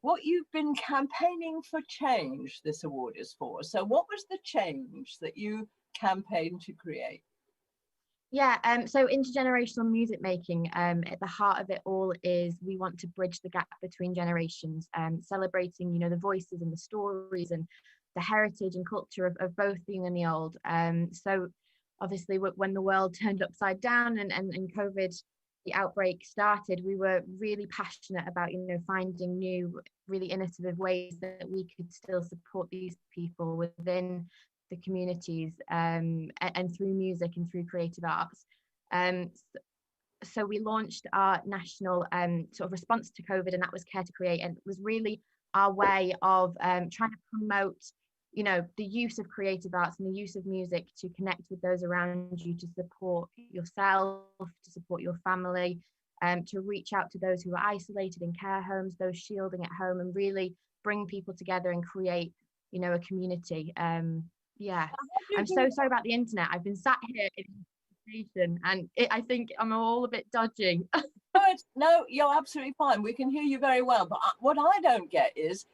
what you've been campaigning for change, this award is for. So what was the change that you campaigned to create? Yeah, so intergenerational music making, at the heart of it all is we want to bridge the gap between generations, celebrating, you know, the voices and the stories and the heritage and culture of both the young and the old. So obviously when the world turned upside down and COVID, the outbreak started, we were really passionate about, you know, finding new, really innovative ways that we could still support these people within the communities and through music and through creative arts. So we launched our national sort of response to COVID, and that was Care to Create, and it was really our way of trying to promote, you know, the use of creative arts and the use of music to connect with those around you, to support yourself, to support your family, to reach out to those who are isolated in care homes, those shielding at home, and really bring people together and create, you know, a community. Yeah, I'm so sorry about the internet. I've been sat here in presentation and I think I'm all a bit dodgy. No, you're absolutely fine. We can hear you very well. But what I don't get is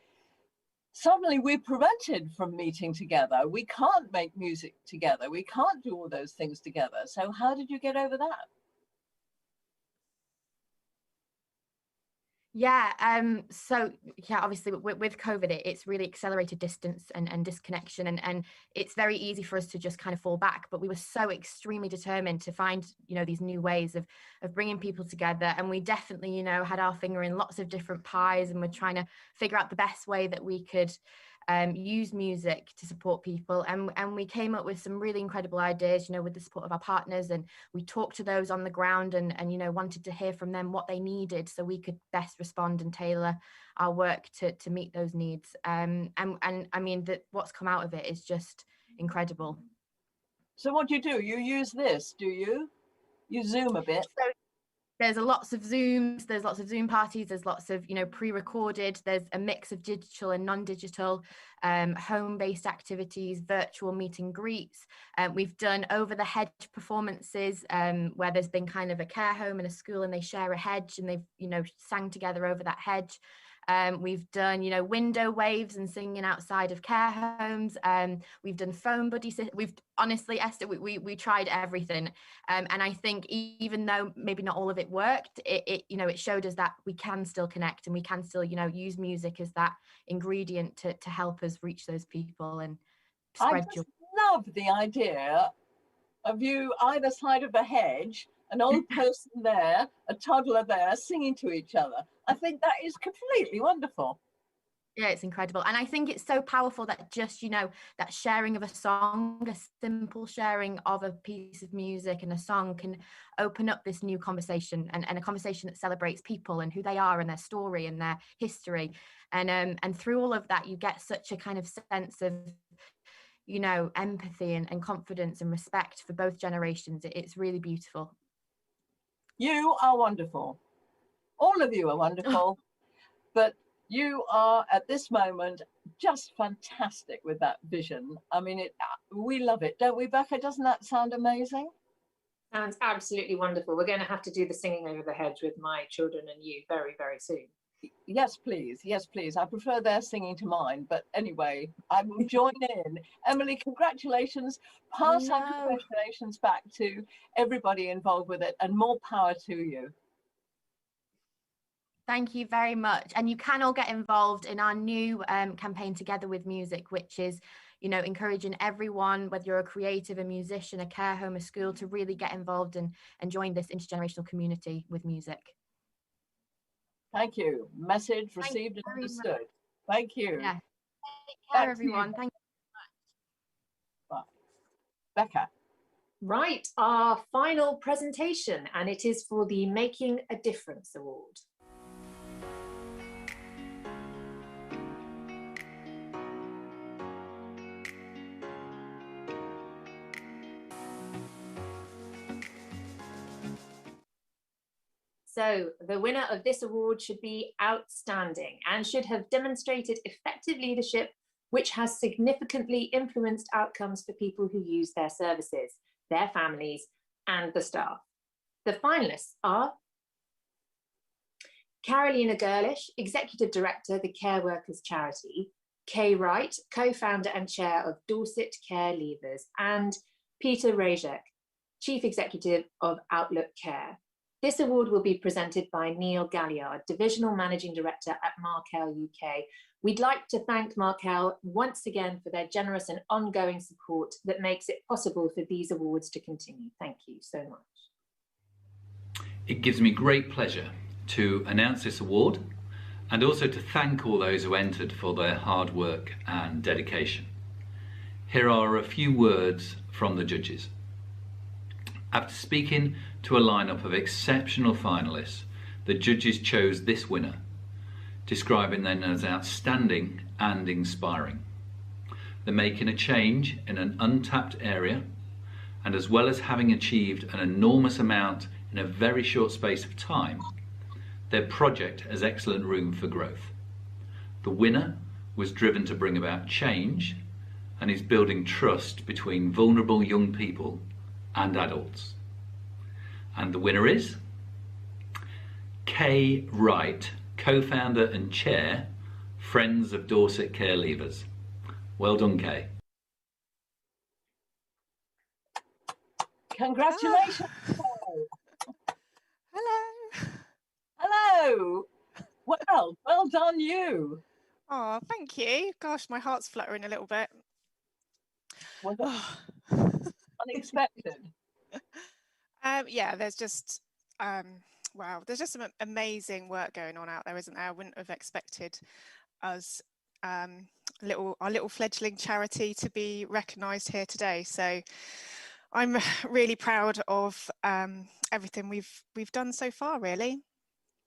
suddenly we're prevented from meeting together. We can't make music together. We can't do all those things together. So how did you get over that? Yeah, so yeah, obviously with COVID, it's really accelerated distance and disconnection, and it's very easy for us to just kind of fall back. But we were so extremely determined to find, these new ways of bringing people together, and we definitely, had our finger in lots of different pies, and we're trying to figure out the best way that we could use music to support people, and we came up with some really incredible ideas, with the support of our partners, and we talked to those on the ground, and wanted to hear from them what they needed so we could best respond and tailor our work to meet those needs. And I mean that what's come out of it is just incredible. So what do? You use this, do you? You Zoom a bit? So there's lots of Zooms, there's lots of Zoom parties, there's lots of, pre-recorded, there's a mix of digital and non-digital, home-based activities, virtual meet and greets. We've done over the hedge performances where there's been kind of a care home and a school and they share a hedge and they've, sang together over that hedge. We've done, window waves and singing outside of care homes. We've done phone buddy. We've honestly, Esther, we tried everything. And I think even though maybe not all of it worked, it showed us that we can still connect and we can still, use music as that ingredient to help us reach those people and spread joy. I love the idea of you either side of the hedge, an old person there, a toddler there, singing to each other. I think that is completely wonderful. Yeah, it's incredible. And I think it's so powerful that just, that sharing of a song, a simple sharing of a piece of music and a song can open up this new conversation and a conversation that celebrates people and who they are and their story and their history. And through all of that, you get such a kind of sense of, empathy and confidence and respect for both generations. It's really beautiful. You are wonderful. All of you are wonderful, but you are at this moment just fantastic with that vision. I mean, we love it, don't we, Becca? Doesn't that sound amazing? Sounds absolutely wonderful. We're going to have to do the singing over the hedge with my children and you very, very soon. Yes, please. Yes, please. I prefer their singing to mine, but anyway, I will join in. Emily, congratulations. Pass on congratulations back to everybody involved with it, and more power to you. Thank you very much. And you can all get involved in our new campaign Together with Music, which is, encouraging everyone, whether you're a creative, a musician, a care home, a school, to really get involved and join this intergenerational community with music. Thank you. Message received and understood. Thank you. Yeah. Take care, everyone. Thank you. Bye. Becca. Right, our final presentation, and it is for the Making a Difference Award. So the winner of this award should be outstanding and should have demonstrated effective leadership, which has significantly influenced outcomes for people who use their services, their families, and the staff. The finalists are Carolina Gerlish, Executive Director, the Care Workers Charity, Kay Wright, Co-founder and Chair of Dorset Care Leavers, and Peter Rajek, Chief Executive of Outlook Care. This award will be presented by Neil Galliard, Divisional Managing Director at Markel UK. We'd like to thank Markel once again for their generous and ongoing support that makes it possible for these awards to continue. Thank you so much. It gives me great pleasure to announce this award and also to thank all those who entered for their hard work and dedication. Here are a few words from the judges. After speaking to a lineup of exceptional finalists, the judges chose this winner, describing them as outstanding and inspiring. They're making a change in an untapped area, and as well as having achieved an enormous amount in a very short space of time, their project has excellent room for growth. The winner was driven to bring about change and is building trust between vulnerable young people and adults. And the winner is Kay Wright, co-founder and chair, Friends of Dorset Care Leavers. Well done, Kay. Congratulations. Hello. Hello. Well done you. Oh, thank you. Gosh, my heart's fluttering a little bit. Was it unexpected? Yeah, there's just wow, there's just some amazing work going on out there, isn't there? I wouldn't have expected us our little fledgling charity to be recognised here today. So I'm really proud of everything we've done so far, really.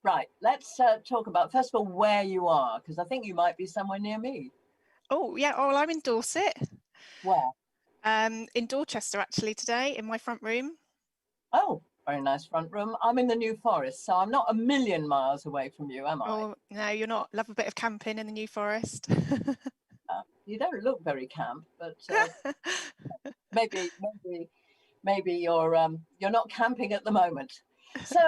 Right, let's talk about, first of all, where you are, because I think you might be somewhere near me. Oh, yeah, well, I'm in Dorset. Where? In Dorchester, actually, today, in my front room. Oh, very nice front room. I'm in the New Forest, so I'm not a million miles away from you, am I? Oh, no, you're not. Love a bit of camping in the New Forest. You don't look very camp, but maybe you're not camping at the moment. So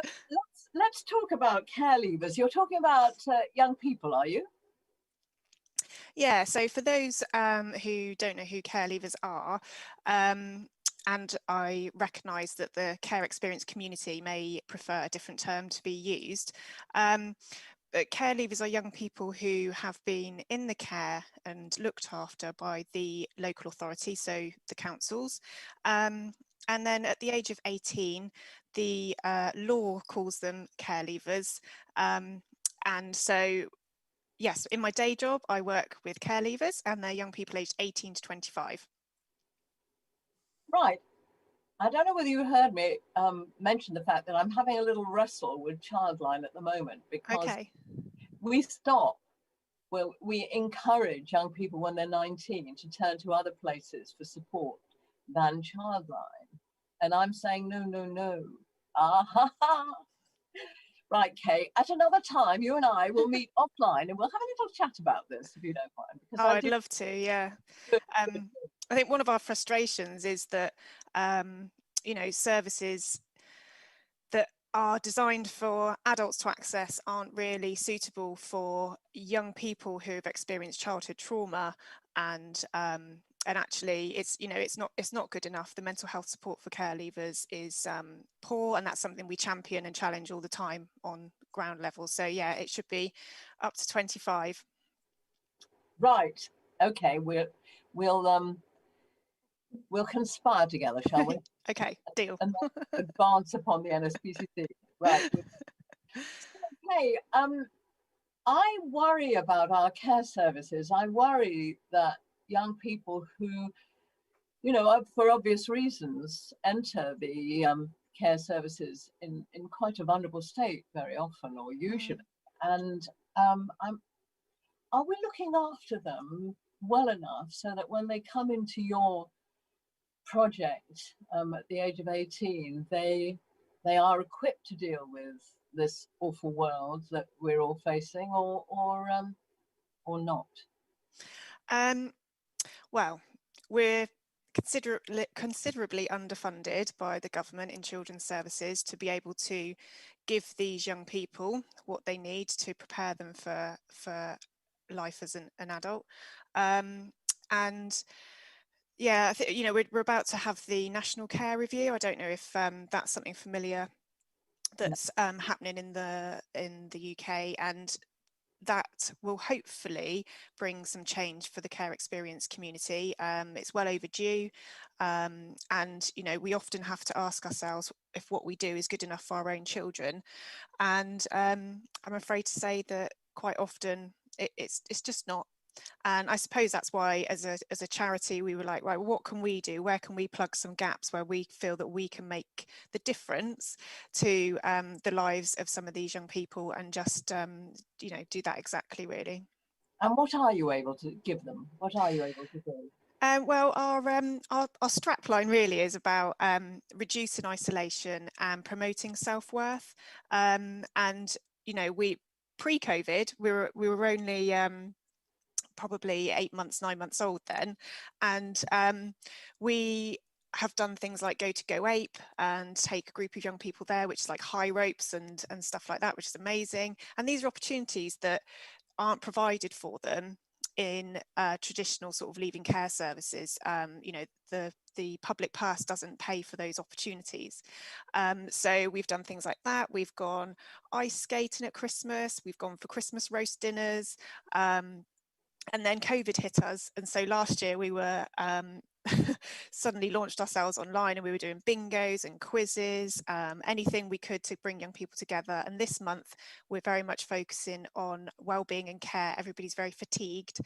let's talk about care leavers. You're talking about young people, are you? Yeah, so for those who don't know who care leavers are, and I recognise that the care experience community may prefer a different term to be used, but care leavers are young people who have been in the care and looked after by the local authority, so the councils. And then at the age of 18, the law calls them care leavers. And so, yes, in my day job, I work with care leavers and they're young people aged 18 to 25. Right. I don't know whether you heard me mention the fact that I'm having a little wrestle with Childline at the moment, because we stop, well, we encourage young people when they're 19 to turn to other places for support than Childline. And I'm saying, no, no, no. Right, Kate, at another time, you and I will meet offline and we'll have a little chat about this, if you don't mind. Because I'd love to, yeah. I think one of our frustrations is that, you know, services that are designed for adults to access aren't really suitable for young people who have experienced childhood trauma, and actually it's, you know, it's not good enough. The mental health support for care leavers is poor, and that's something we champion and challenge all the time on ground level. So yeah, it should be up to 25. Right. Okay, we'll conspire together, shall we? Okay, deal. And advance upon the NSPCC. Right. Okay. I worry about our care services. I worry that young people who, you know, for obvious reasons, enter the care services in quite a vulnerable state very often, or usually. And are we looking after them well enough so that when they come into your project at the age of 18, they are equipped to deal with this awful world that we're all facing, or not? Well, we're considerably underfunded by the government in children's services to be able to give these young people what they need to prepare them for life as an adult. And yeah, I think, you know, we're about to have the National Care Review. I don't know if that's something familiar that's happening in the UK, and that will hopefully bring some change for the care experience community. It's well overdue, and you know, we often have to ask ourselves if what we do is good enough for our own children, and I'm afraid to say that quite often it's just not. And I suppose that's why, as a charity, we were like, right, what can we do? Where can we plug some gaps where we feel that we can make the difference to the lives of some of these young people, and just, you know, do that exactly, really. And what are you able to give them? What are you able to do? Well, our strapline really is about reducing isolation and promoting self-worth. And you know, pre-COVID, we were only probably 8 months, 9 months old then, and we have done things like go to Go Ape and take a group of young people there, which is like high ropes and stuff like that, which is amazing. And these are opportunities that aren't provided for them in traditional sort of leaving care services. You know, the public purse doesn't pay for those opportunities. So we've done things like that. We've gone ice skating at Christmas. We've gone for Christmas roast dinners. And then COVID hit us. And so last year we were suddenly launched ourselves online, and we were doing bingos and quizzes, anything we could to bring young people together. And this month we're very much focusing on well-being and care. Everybody's very fatigued.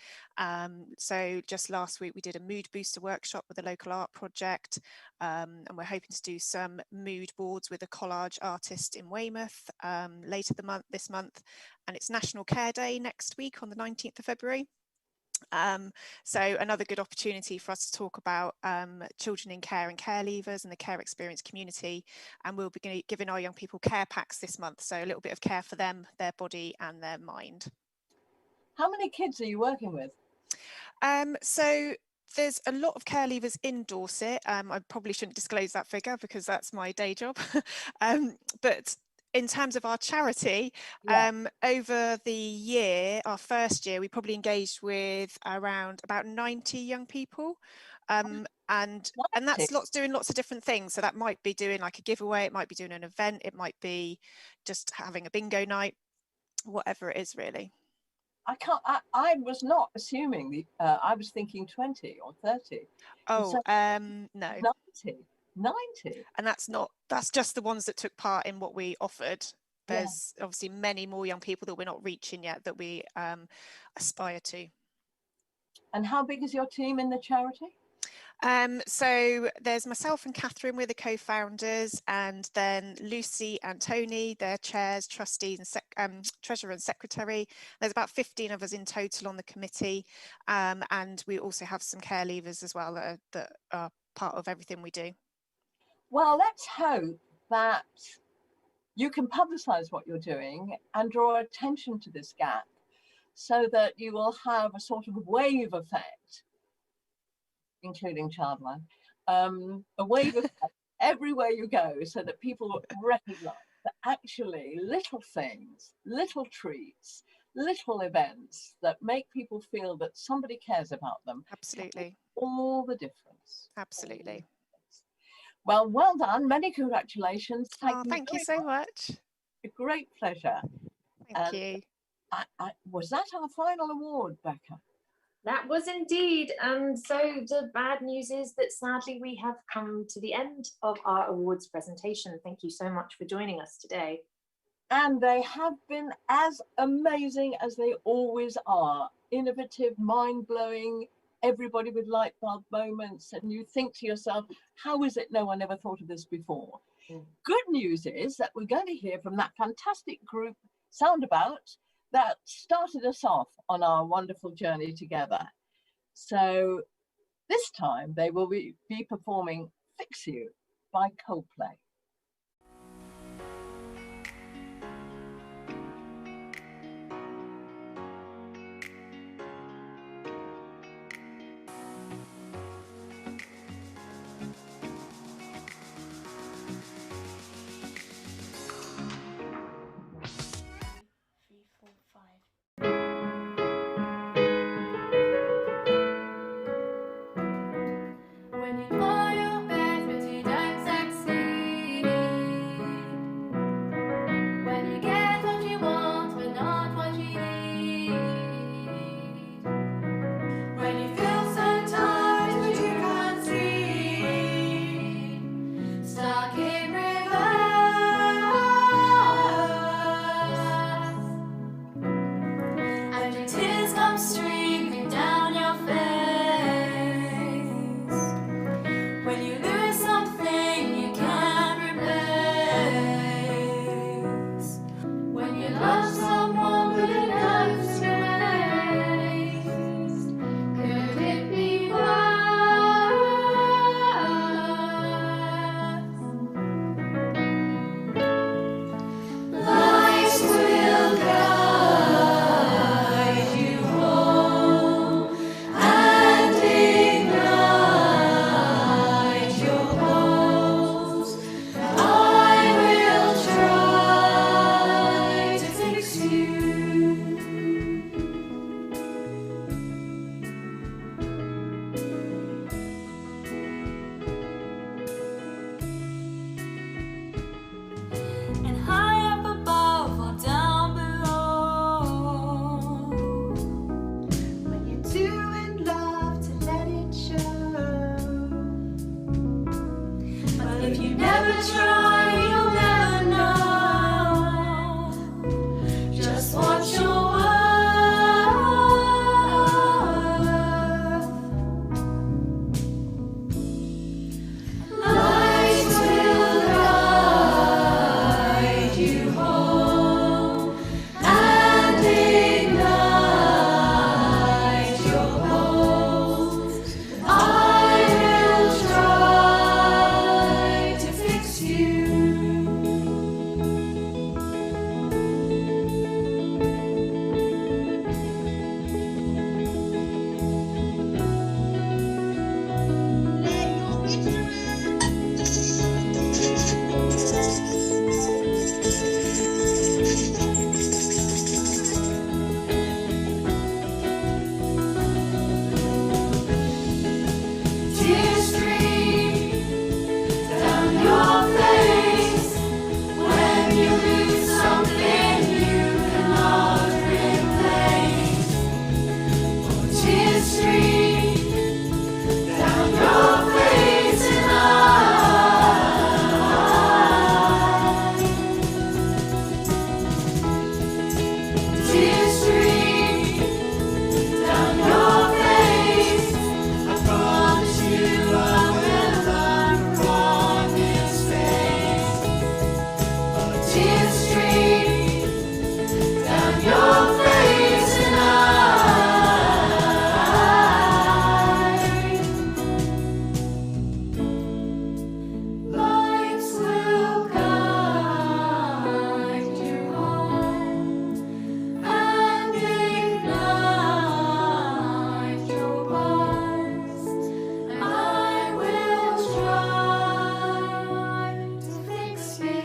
So just last week we did a mood booster workshop with a local art project, and we're hoping to do some mood boards with a collage artist in Weymouth later this month. And it's National Care Day next week on the 19th of February. So another good opportunity for us to talk about children in care and care leavers and the care experience community. And we'll be giving our young people care packs this month, so a little bit of care for them, their body and their mind. How many kids are you working with? So there's a lot of care leavers in Dorset. I probably shouldn't disclose that figure because that's my day job. But in terms of our charity, over the year, our first year, we probably engaged with around about 90 young people. And that's doing lots of different things. So that might be doing like a giveaway, it might be doing an event, it might be just having a bingo night, whatever it is really. I was not assuming, I was thinking 20 or 30. Oh, so, no. 90. And that's just the ones that took part in what we offered. There's obviously many more young people that we're not reaching yet that we aspire to. And how big is your team in the charity? So there's myself and Catherine, we're the co-founders, and then Lucy and Tony, they're chairs, trustees and treasurer and secretary. There's about 15 of us in total on the committee, and we also have some care leavers as well that are part of everything we do. Well, let's hope that you can publicise what you're doing and draw attention to this gap so that you will have a sort of wave effect, including Childline, a wave effect everywhere you go, so that people recognise that actually little things, little treats, little events that make people feel that somebody cares about them. Absolutely. All the difference. Absolutely. Well done. Many congratulations. Thank you so much. A great pleasure. Thank you. Was that our final award, Becca? That was indeed. And so the bad news is that sadly we have come to the end of our awards presentation. Thank you so much for joining us today. And they have been as amazing as they always are. Innovative, mind-blowing, everybody with light bulb moments, and you think to yourself, how is it no one ever thought of this before? Good news is that we're going to hear from that fantastic group, Soundabout, that started us off on our wonderful journey together. So this time they will be performing Fix You by Coldplay. When you try your best but you don't succeed. if you never try, you'll never know just what you're worth. Light will guide you home and ignite your hopes. I will try to fix you. Tears stream down your face when you lose something you cannot replace. Oh, tears stream down your face and tears stream down your face. I promise you I will learn from this face. Oh, tears stream down your face and lights will guide you home and ignite your past. I will try to fix you.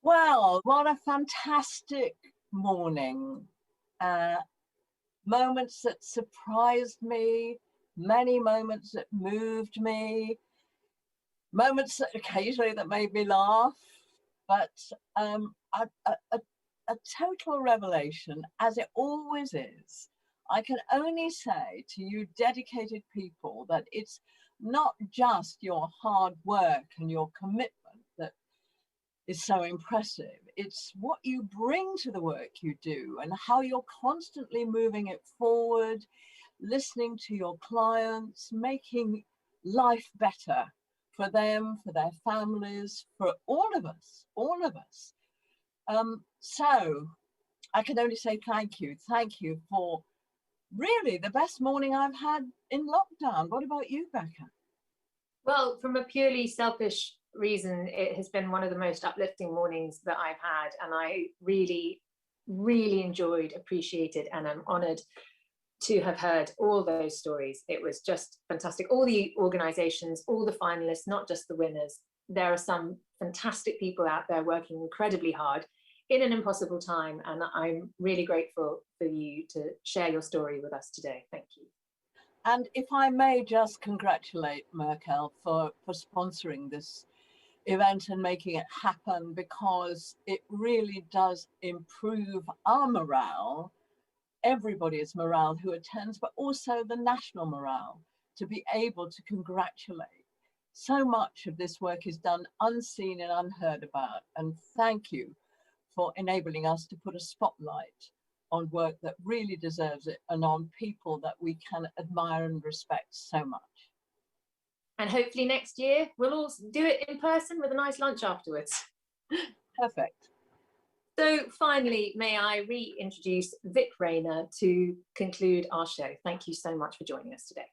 Well, what a fantastic morning. Moments that surprised me, many moments that moved me, moments that occasionally that made me laugh, but a total revelation, as it always is. I can only say to you dedicated people that it's not just your hard work and your commitment that is so impressive. It's what you bring to the work you do and how you're constantly moving it forward, listening to your clients, making life better for them, for their families, for all of us, all of us. So I can only say thank you for really the best morning I've had in lockdown. What about you, Becca? Well, from a purely selfish reason, it has been one of the most uplifting mornings that I've had, and I really, really enjoyed, appreciated, and I'm honoured to have heard all those stories. It was just fantastic. All the organisations, all the finalists, not just the winners. There are some fantastic people out there working incredibly hard in an impossible time, and I'm really grateful for you to share your story with us today. Thank you. And if I may just congratulate Markel for sponsoring this event and making it happen, because it really does improve our morale, everybody's morale who attends, but also the national morale, to be able to congratulate. So much of this work is done unseen and unheard about, and thank you for enabling us to put a spotlight on work that really deserves it and on people that we can admire and respect so much. And hopefully next year we'll all do it in person with a nice lunch afterwards. Perfect. So finally, may I reintroduce Vic Rayner to conclude our show. Thank you so much for joining us today.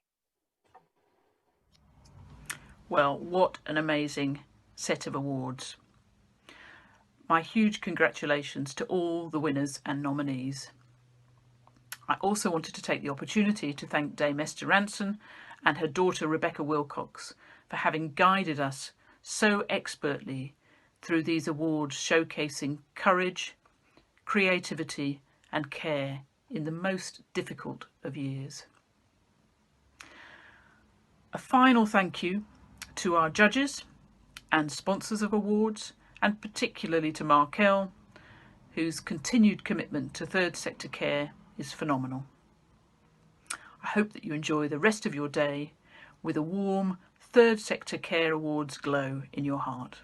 Well, what an amazing set of awards. My huge congratulations to all the winners and nominees. I also wanted to take the opportunity to thank Dame Esther Ranson and her daughter Rebecca Wilcox for having guided us so expertly through these awards, showcasing courage, creativity and care in the most difficult of years. A final thank you to our judges, and sponsors of awards, and particularly to Markel, whose continued commitment to third sector care is phenomenal. I hope that you enjoy the rest of your day with a warm Third Sector Care Awards glow in your heart.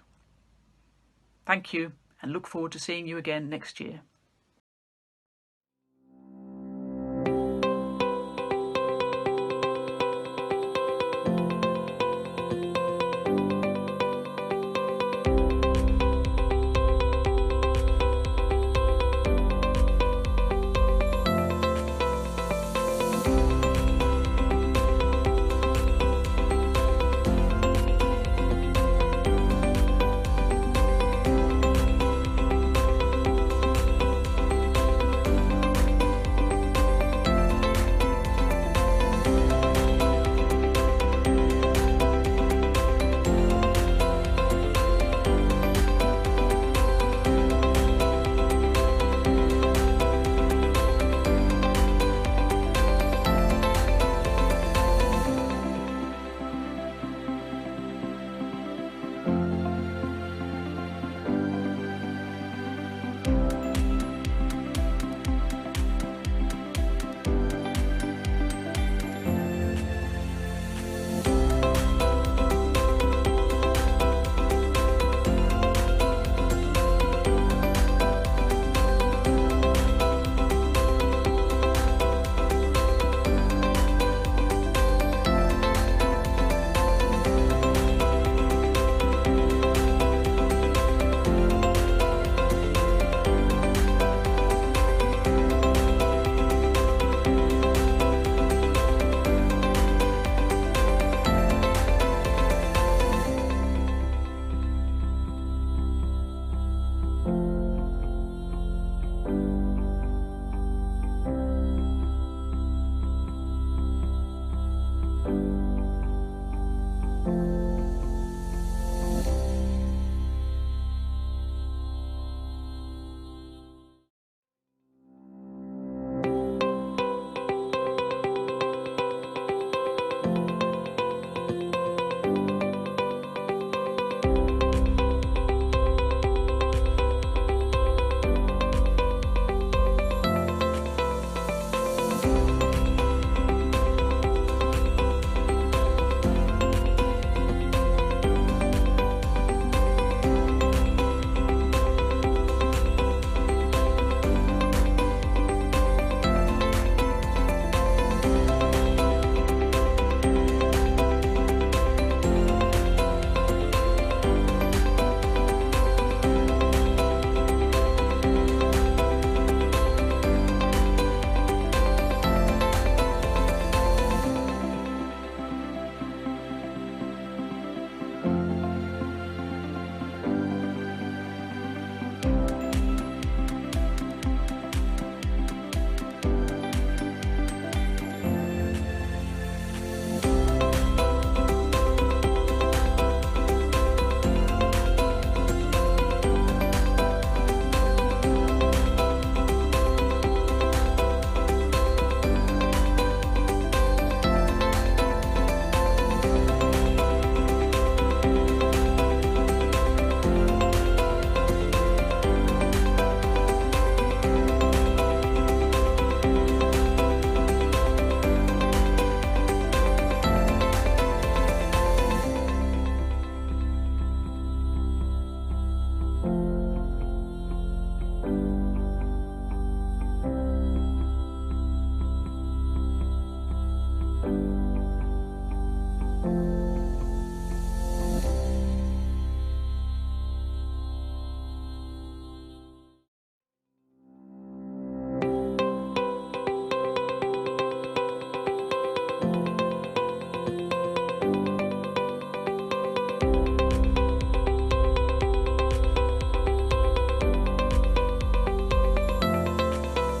Thank you, and look forward to seeing you again next year.